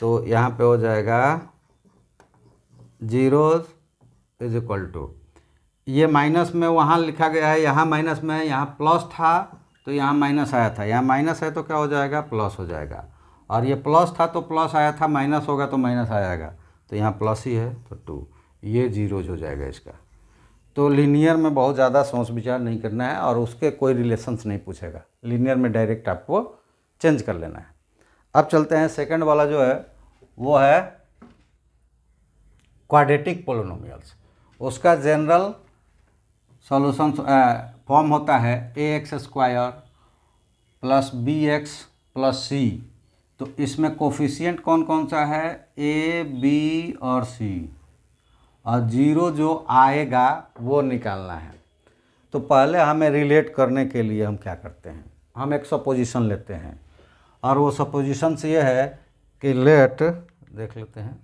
तो यहाँ पे हो जाएगा 0 इज इक्वल टू, ये माइनस में वहाँ लिखा गया है, यहाँ माइनस में है, यहाँ प्लस था तो यहाँ माइनस आया था, यहाँ माइनस है तो क्या हो जाएगा? प्लस हो जाएगा। और ये प्लस था तो प्लस आया था, माइनस होगा तो माइनस आएगा, तो यहाँ प्लस ही है तो 2, ये जीरोज हो जाएगा इसका। तो लीनियर में बहुत ज़्यादा सोच विचार नहीं करना है और उसके कोई रिलेशंस नहीं पूछेगा। लीनियर में डायरेक्ट आपको चेंज कर लेना है। अब चलते हैं सेकंड वाला जो है वो है क्वाड्रेटिक पोलिनोमियल्स। उसका जनरल सॉल्यूशन फॉर्म होता है a x square plus b x plus c. तो इसमें कोफिशिएंट कौन कौन सा है? ए बी और सी, और जीरो जो आएगा वो निकालना है। तो पहले हमें रिलेट करने के लिए हम क्या करते हैं, हम एक सपोजिशन लेते हैं, और वो सपोजिशन ये है कि लेट, देख लेते हैं,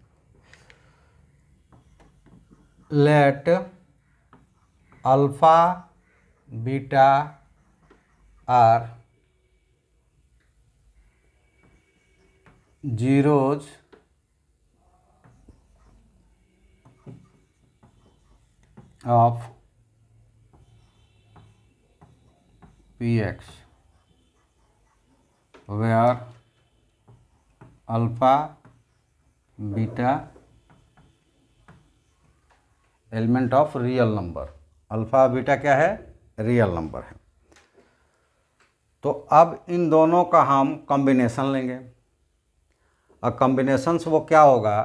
let alpha beta are zeros of px where alpha beta element of real number, alpha beta क्या है? रियल नंबर है। तो अब इन दोनों का हम कॉम्बिनेशन लेंगे, और कॉम्बिनेशंस वो क्या होगा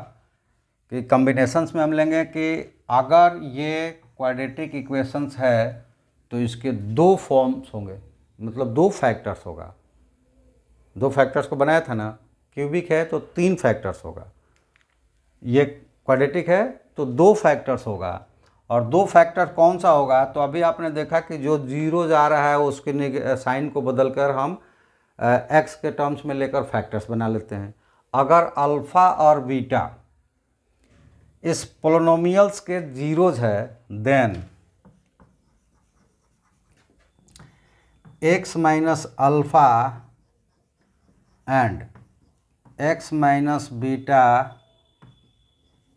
कि कॉम्बिनेशंस में हम लेंगे कि अगर ये क्वाड्रेटिक इक्वेशंस है तो इसके दो फॉर्म्स होंगे, मतलब दो फैक्टर्स होगा। दो फैक्टर्स को बनाया था ना, क्यूबिक है तो 3 फैक्टर्स होगा, ये क्वाड्रेटिक है तो 2 फैक्टर्स होगा, और दो फैक्टर कौन सा होगा, तो अभी आपने देखा कि जो जीरो जा रहा है उसके साइन को बदलकर हम एक्स के टर्म्स में लेकर फैक्टर्स बना लेते हैं। अगर अल्फ़ा और बीटा इस पोलिनोमियल्स के जीरोज है then x minus alpha and x minus beta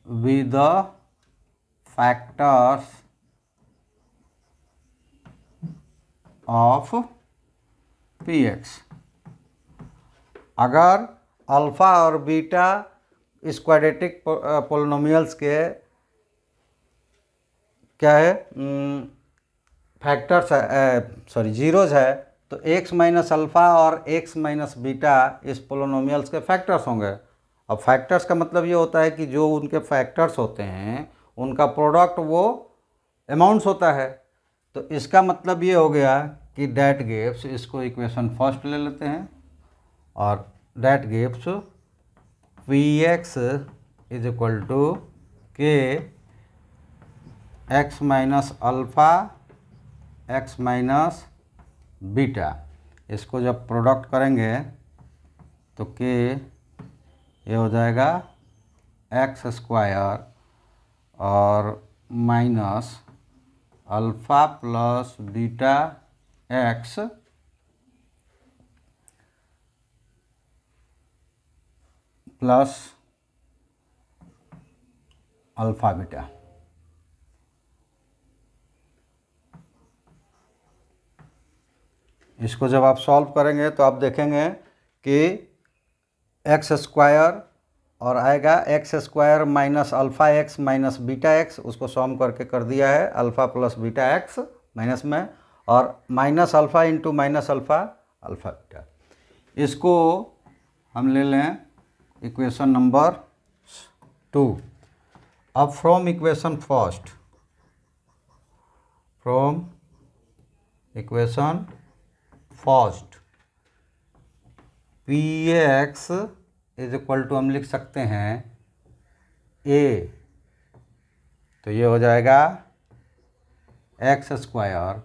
with the factors of px। अगर अल्फ़ा और बीटा इस क्वाड्रेटिक पोलिनोमियल्स के क्या है फैक्टर्स सॉरी जीरोज है, तो x माइनस अल्फ़ा और x माइनस बीटा इस पोलिनोमियल्स के फैक्टर्स होंगे। अब फैक्टर्स का मतलब ये होता है कि जो उनके फैक्टर्स होते हैं उनका प्रोडक्ट वो अमाउंट्स होता है। तो इसका मतलब ये हो गया कि डैट गिव्स, इसको इक्वेशन फर्स्ट ले लेते हैं, और that gives p x is equal to k x minus alpha x minus beta. इसको जब प्रोडक्ट करेंगे तो के ये हो जाएगा एक्स स्क्वायर और minus alpha plus beta x plus alpha beta. इसको जब आप सॉल्व करेंगे तो आप देखेंगे कि एक्स स्क्वायर और आएगा X square minus alpha x minus beta X, उसको सॉम करके कर दिया है alpha plus beta X minus में, और minus alpha into minus alpha alpha beta. इसको हम ले लें इक्वेशन नंबर 2। अब from equation first, from equation first P x is equal to हम लिख सकते हैं ए, तो ये हो जाएगा x square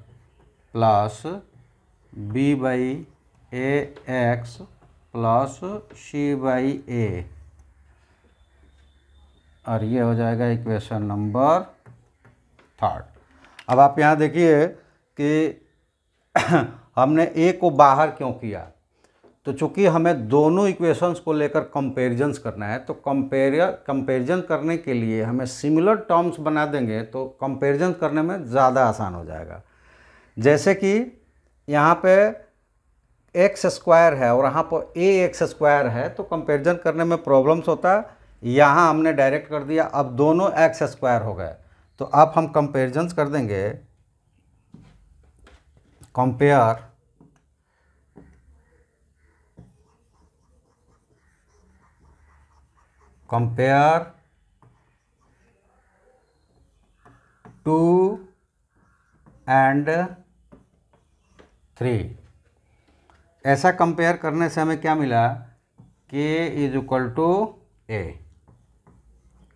plus B by A x plus C by a, और ये हो जाएगा इक्वेशन नंबर 3। अब आप यहाँ देखिए कि हमने ए को बाहर क्यों किया, तो चूंकि हमें दोनों इक्वेशंस को लेकर कंपैरिजंस करना है, तो कंपैरिजन करने के लिए हमें सिमिलर टर्म्स बना देंगे तो कंपैरिजन करने में ज़्यादा आसान हो जाएगा। जैसे कि यहाँ पे एक्स स्क्वायर है और यहाँ पर ए एक्स स्क्वायर है, तो कंपैरिजन करने में प्रॉब्लम्स होता है। यहाँ हमने डायरेक्ट कर दिया, अब दोनों एक्स स्क्वायर हो गए, तो अब हम कंपैरिजंस कर देंगे। Compare to and 3। ऐसा कंपेयर करने से हमें क्या मिला, के इज इक्वल टू ए,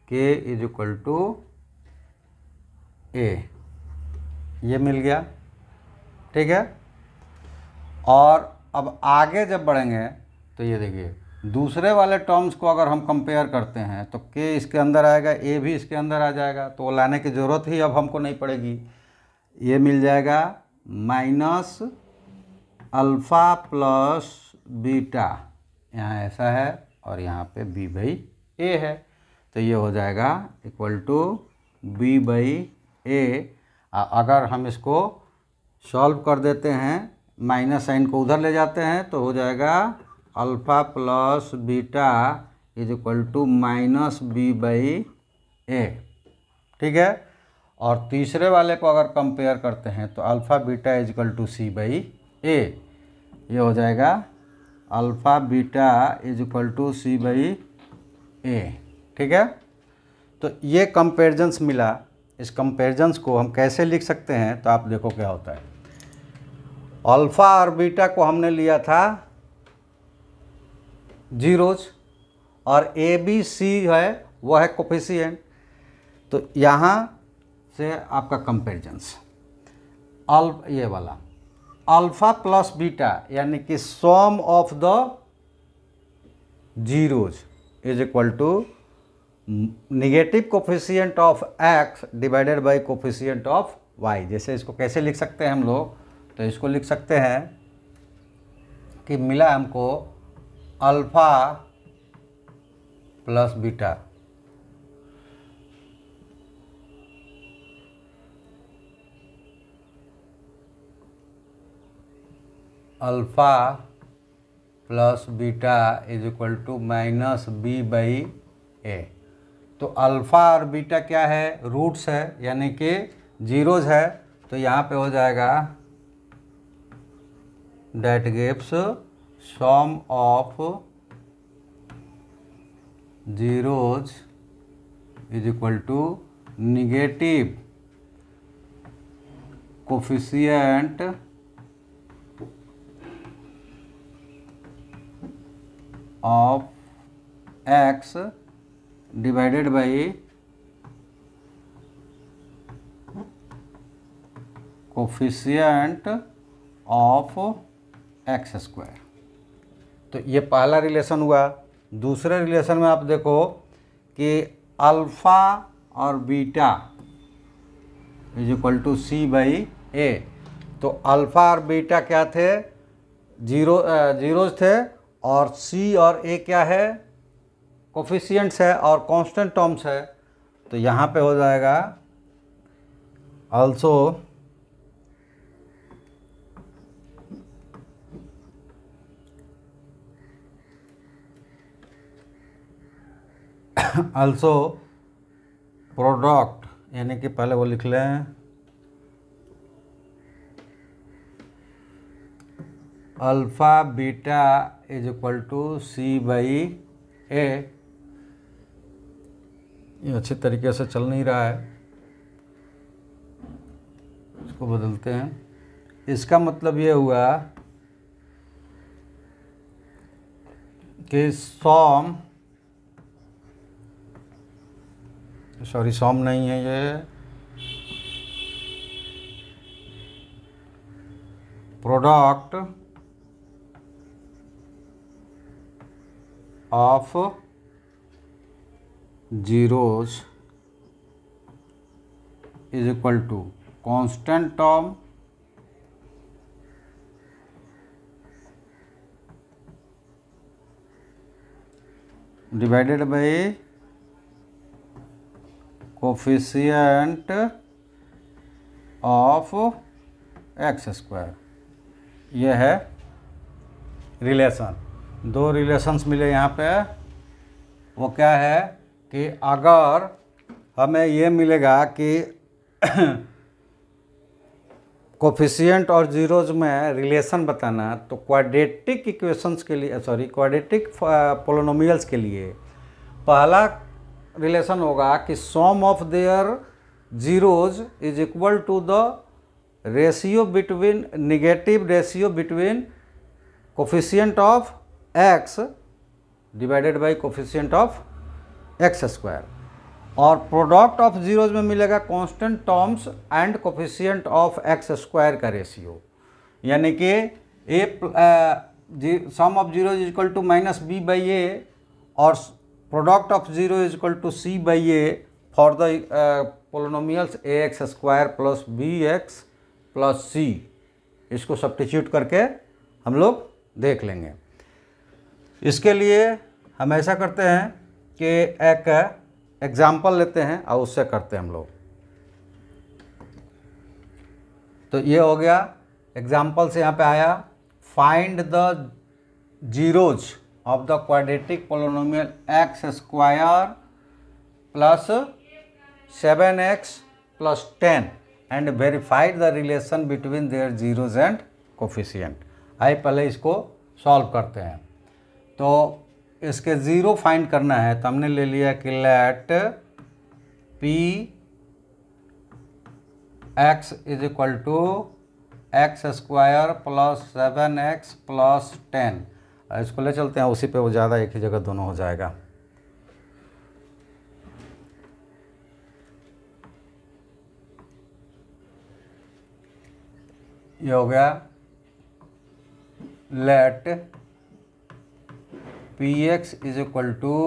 के इज इक्वल टू ए, ये मिल गया, ठीक है। और अब आगे जब बढ़ेंगे तो ये देखिए दूसरे वाले टर्म्स को अगर हम कंपेयर करते हैं तो के इसके अंदर आएगा, ए भी इसके अंदर आ जाएगा, तो वो लाने की ज़रूरत ही अब हमको नहीं पड़ेगी। ये मिल जाएगा माइनस अल्फ़ा प्लस बीटा, यहाँ ऐसा है और यहाँ पे बी बाई ए है, तो ये हो जाएगा इक्वल टू बी बाई ए। अगर हम इसको सॉल्व कर देते हैं, माइनस साइन को उधर ले जाते हैं, तो हो जाएगा alpha plus beta is equal to minus b by a, ठीक है। और तीसरे वाले को अगर कंपेयर करते हैं तो alpha beta is equal to c by a, ये हो जाएगा alpha beta is equal to c by a, ठीक है। तो ये कंपेरिजन्स मिला। इस कंपेरिजन्स को हम कैसे लिख सकते हैं, तो आप देखो क्या होता है। अल्फ़ा और बीटा को हमने लिया था जीरोज, और ए बी सी है वो है कोफिशिएंट, तो यहाँ से आपका कंपेरिजन्स ये वाला अल्फ़ा प्लस बीटा यानी कि sum of the zeros is equal to negative coefficient of x divided by coefficient of y. जैसे इसको कैसे लिख सकते हैं हम लोग, तो इसको लिख सकते हैं कि मिला हमको alpha plus beta alpha plus beta is equal to minus b by a. तो अल्फ़ा और बीटा क्या है, रूट्स है यानी कि जीरोज है, तो यहाँ पे हो जाएगा that gives sum of zeros is equal to negative coefficient of x divided by coefficient of x square. तो ये पहला रिलेशन हुआ। दूसरे रिलेशन में आप देखो कि अल्फ़ा और beta is equal to c by a. तो अल्फ़ा और बीटा क्या थे, जीरोज थे, और सी और ए क्या है, कोफिशिएंट्स है और कांस्टेंट टर्म्स है। तो यहाँ पे हो जाएगा आल्सो आल्सो प्रोडक्ट यानी कि पहले वो लिख लें alpha beta is equal to c by a. ये अच्छी तरीके से चल नहीं रहा है, इसको बदलते हैं। इसका मतलब ये हुआ कि सम नहीं है ये, product of zeros is equal to constant term divided by coefficient of x square. यह है रिलेशन। दो रिलेशंस मिले यहाँ पे। वो क्या है कि अगर हमें ये मिलेगा कि कोफिशिएंट और जीरोज में रिलेशन बताना, तो क्वाड्रेटिक इक्वेशंस के लिए क्वाड्रेटिक पोलिनोमियल्स के लिए पहला रिलेशन होगा कि sum of their zeros is equal to the ratio between negative ratio between coefficient of x divided by coefficient of x square. और प्रोडक्ट ऑफ जीरोज में मिलेगा constant terms and coefficient of x square का ratio, यानी कि sum of zero is equal to minus b by a और product of zero is equal to c by a for the polynomials a x square plus b x plus सी। इसको substitute करके हम लोग देख लेंगे। इसके लिए हम ऐसा करते हैं कि एक एग्जाम्पल लेते हैं और उससे करते हैं हम लोग। तो ये हो गया एग्जाम्पल से यहाँ पे आया, find the zeros of the quadratic polynomial x square plus 7x plus 10 and verified the relation between their zeros and coefficient. आइए पहले इसको सॉल्व करते हैं। तो इसके ज़ीरो फाइंड करना है, तो हमने ले लिया कि let p x is equal to x square plus 7x plus 10। इसको ले चलते हैं, उसी पे वो ज़्यादा एक ही जगह दोनों हो जाएगा। ये हो गया let p x is equal to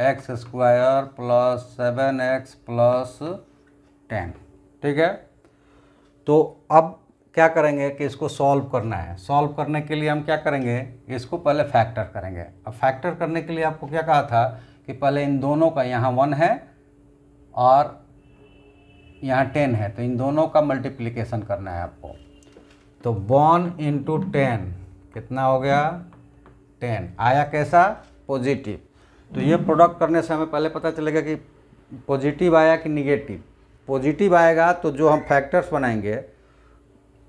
x square plus 7x plus 10। ठीक है, तो अब क्या करेंगे कि इसको सॉल्व करना है। सॉल्व करने के लिए हम क्या करेंगे, इसको पहले फैक्टर करेंगे। अब फैक्टर करने के लिए आपको क्या कहा था कि पहले इन दोनों का, यहाँ 1 है और यहाँ 10 है, तो इन दोनों का मल्टीप्लिकेशन करना है आपको। तो 1 इंटू 10 कितना हो गया 10, आया कैसा पॉजिटिव। तो ये प्रोडक्ट करने से हमें पहले पता चलेगा कि पॉजिटिव आया कि निगेटिव। पॉजिटिव आएगा तो जो हम फैक्टर्स बनाएंगे,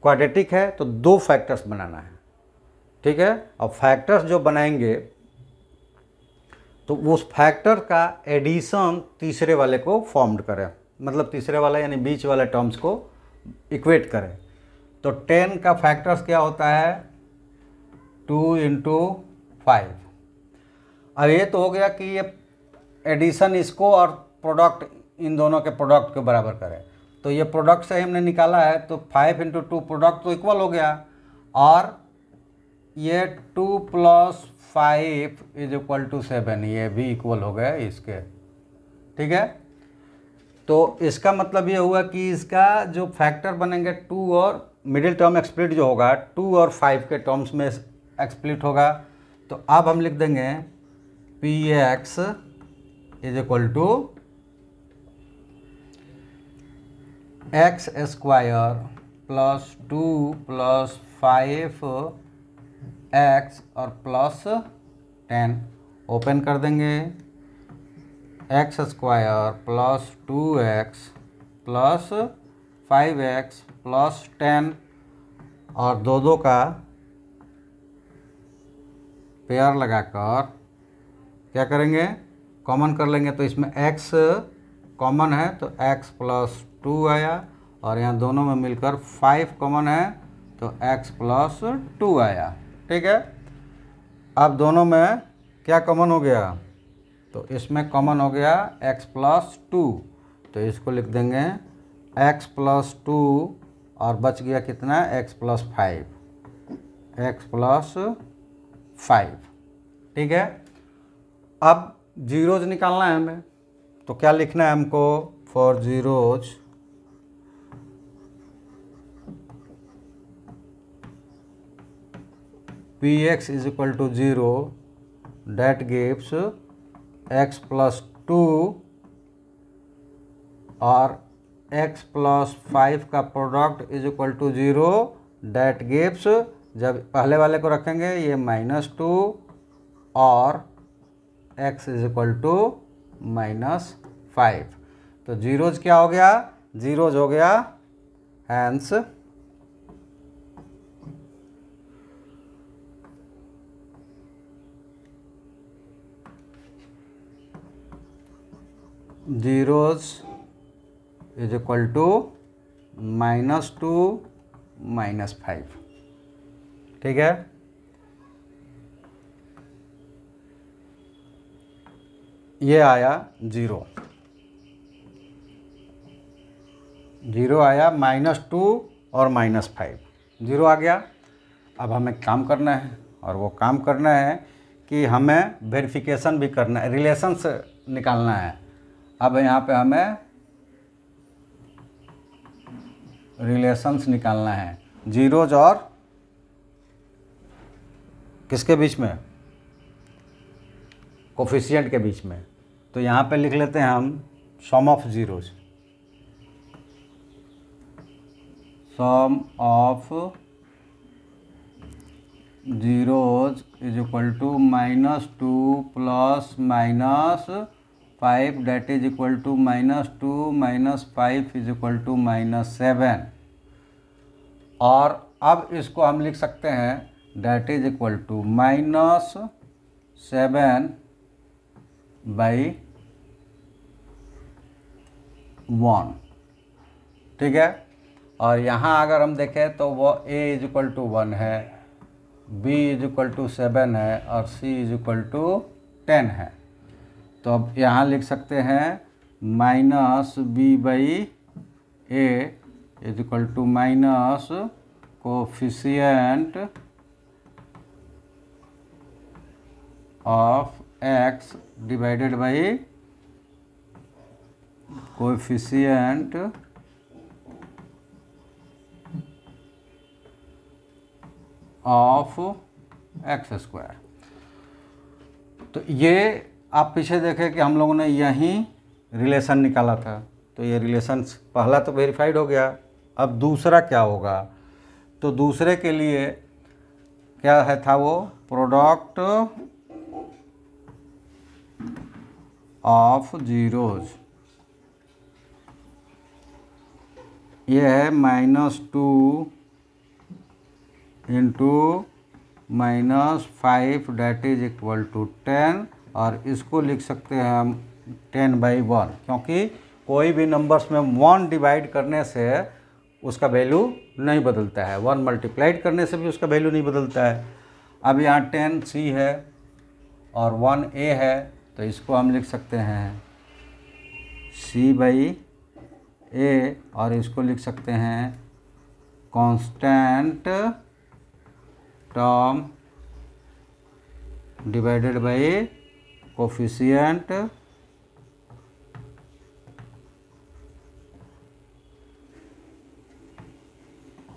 क्वाड्रेटिक है तो 2 फैक्टर्स बनाना है। ठीक है, और फैक्टर्स जो बनाएंगे तो उस फैक्टर का एडिशन तीसरे वाले को फॉर्म्ड करें, मतलब तीसरे वाला यानी बीच वाले टर्म्स को इक्वेट करें। तो 10 का फैक्टर्स क्या होता है 2 इंटू 5। अब ये तो हो गया कि ये एडिशन इसको और प्रोडक्ट इन दोनों के प्रोडक्ट के बराबर करें। तो ये प्रोडक्ट से हमने निकाला है, तो 5 इंटू 2 प्रोडक्ट तो इक्वल हो गया, और ये 2 प्लस 5 इज इक्वल टू 7, ये भी इक्वल हो गए इसके। ठीक है, तो इसका मतलब ये हुआ कि इसका जो फैक्टर बनेंगे 2 और मिडिल टर्म एक्सप्लिट जो होगा 2 और 5 के टर्म्स में एक्सप्लिट होगा। तो अब हम लिख देंगे p x is equal to x square plus 2 plus 5 x और प्लस 10। ओपन कर देंगे, x square plus 2x plus 5x plus 10, और दो का पेयर लगाकर क्या करेंगे, कॉमन कर लेंगे। तो इसमें x कॉमन है तो x प्लस 2 आया, और यहाँ दोनों में मिलकर 5 कॉमन है तो x प्लस 2 आया। ठीक है, अब दोनों में क्या कॉमन हो गया, तो इसमें कॉमन हो गया x प्लस 2, तो इसको लिख देंगे x प्लस 2, और बच गया कितना x प्लस 5, x प्लस 5। ठीक है, अब जीरोज निकालना है हमें, तो क्या लिखना है हमको, for zeros p x is equal to 0 that gives x plus 2 और x प्लस 5 का product is equal to 0 that gives, जब पहले वाले को रखेंगे ये -2 और x इज इक्वल टू -5। तो जीरोज क्या हो गया, जीरोज हो गया hence zeros is equal to -2 -5। ठीक है, ये आया 0 आया, -2 और -5, 0 आ गया। अब हमें काम करना है, और वो काम करना है कि हमें वेरिफिकेशन भी करना है, रिलेशंस निकालना है। अब यहाँ पे हमें रिलेशंस निकालना है जीरोज और किसके बीच में, कोफिशिएंट के बीच में। तो यहाँ पे लिख लेते हैं हम sum of zeros, sum of zeros is equal to -2 plus -5 that is equal to -2 -5 is equal to -7। और अब इसको हम लिख सकते हैं डेट इज इक्वल टू -7/1। ठीक है, और यहाँ अगर हम देखें तो वो a इज इक्वल टू 1 है, b इज इक्वल टू 7 है, और c इज इक्वल टू 10 है। तो अब यहाँ लिख सकते हैं -b/a is equal to -7 coefficient of x divided by coefficient of x square. तो ये आप पीछे देखें कि हम लोगों ने यहीं रिलेशन निकाला था, तो ये रिलेशन पहला तो वेरीफाइड हो गया। अब दूसरा क्या होगा, तो दूसरे के लिए क्या है था वो, प्रोडक्ट ऑफ जीरोज, ये है -2 into -5 that is equal to 10, और इसको लिख सकते हैं हम 10/1, क्योंकि कोई भी नंबर्स में 1 डिवाइड करने से उसका वैल्यू नहीं बदलता है, 1 मल्टीप्लाइड करने से भी उसका वैल्यू नहीं बदलता है। अब यहाँ 10c है और 1a है, तो इसको हम लिख सकते हैं c/a, और इसको लिख सकते हैं constant term divided by coefficient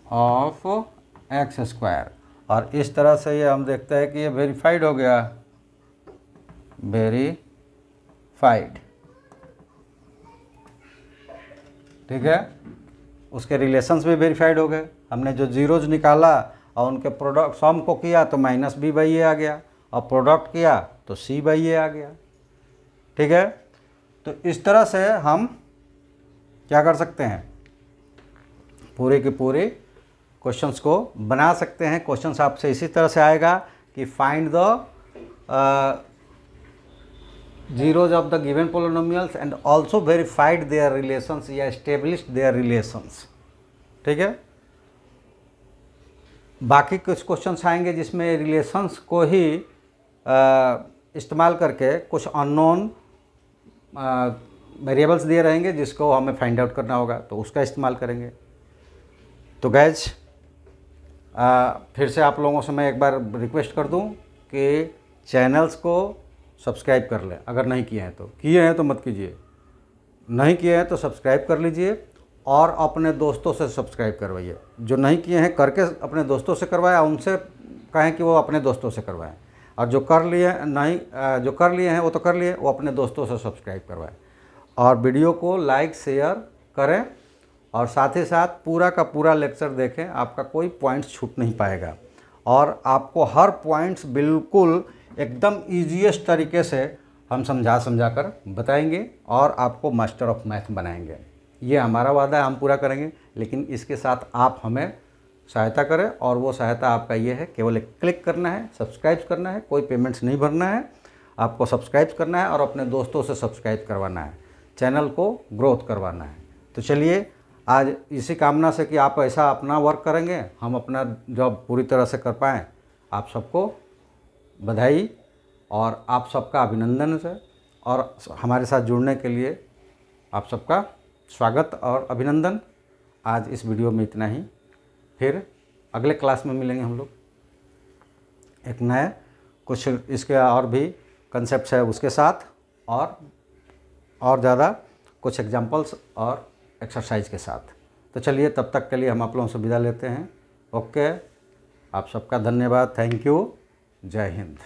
of x square. और इस तरह से ये हम देखते हैं कि ये वेरीफाइड हो गया, वेरीफाइड, ठीक है। उसके रिलेशंस भी वेरीफाइड हो गए। हमने जो जीरोज निकाला और उनके प्रोडक्ट सम को किया तो -b/a आ गया, और प्रोडक्ट किया तो c/a आ गया, ठीक है। तो इस तरह से हम क्या कर सकते हैं, पूरे के पूरे क्वेश्चंस को बना सकते हैं। क्वेश्चंस आपसे इसी तरह से आएगा कि find the zeros of the given polynomials and also verified their relations या established their relations, ठीक है। बाकी कुछ क्वेश्चंस आएंगे जिसमें रिलेशंस को ही इस्तेमाल करके कुछ अननोन वेरिएबल्स दिए रहेंगे जिसको हमें फाइंड आउट करना होगा, तो उसका इस्तेमाल करेंगे। तो गैज फिर से आप लोगों से मैं एक बार रिक्वेस्ट कर दूं कि चैनल्स को सब्सक्राइब कर लें, अगर नहीं किए हैं तो, किए हैं तो मत कीजिए, नहीं किए हैं तो सब्सक्राइब कर लीजिए और अपने दोस्तों से सब्सक्राइब करवाइए। जो नहीं किए हैं करके अपने दोस्तों से करवाएं, उनसे कहें कि वो अपने दोस्तों से करवाएं, और जो कर लिए नहीं जो कर लिए हैं वो तो कर लिए, वो अपने दोस्तों से सब्सक्राइब करवाएं, और वीडियो को लाइक शेयर करें, और साथ ही साथ पूरा का पूरा लेक्चर देखें। आपका कोई पॉइंट्स छूट नहीं पाएगा, और आपको हर पॉइंट्स बिल्कुल एकदम ईजीएस्ट तरीके से हम समझा कर बताएंगे और आपको मास्टर ऑफ मैथ बनाएंगे। ये हमारा वादा है, हम पूरा करेंगे, लेकिन इसके साथ आप हमें सहायता करें, और वो सहायता आपका ये है, केवल एक क्लिक करना है, सब्सक्राइब करना है, कोई पेमेंट्स नहीं भरना है, आपको सब्सक्राइब करना है और अपने दोस्तों से सब्सक्राइब करवाना है, चैनल को ग्रोथ करवाना है। तो चलिए, आज इसी कामना से कि आप ऐसा अपना वर्क करेंगे, हम अपना जॉब पूरी तरह से कर पाएँ। आप सबको बधाई और आप सबका अभिनंदन है, और हमारे साथ जुड़ने के लिए आप सबका स्वागत और अभिनंदन। आज इस वीडियो में इतना ही, फिर अगले क्लास में मिलेंगे हम लोग एक नए कुछ इसके और भी कंसेप्ट्स है उसके साथ, और ज़्यादा कुछ एग्जांपल्स और एक्सरसाइज के साथ। तो चलिए, तब तक के लिए हम आप लोगों से विदा लेते हैं। ओके, आप सबका धन्यवाद, थैंक यू, जय हिंद।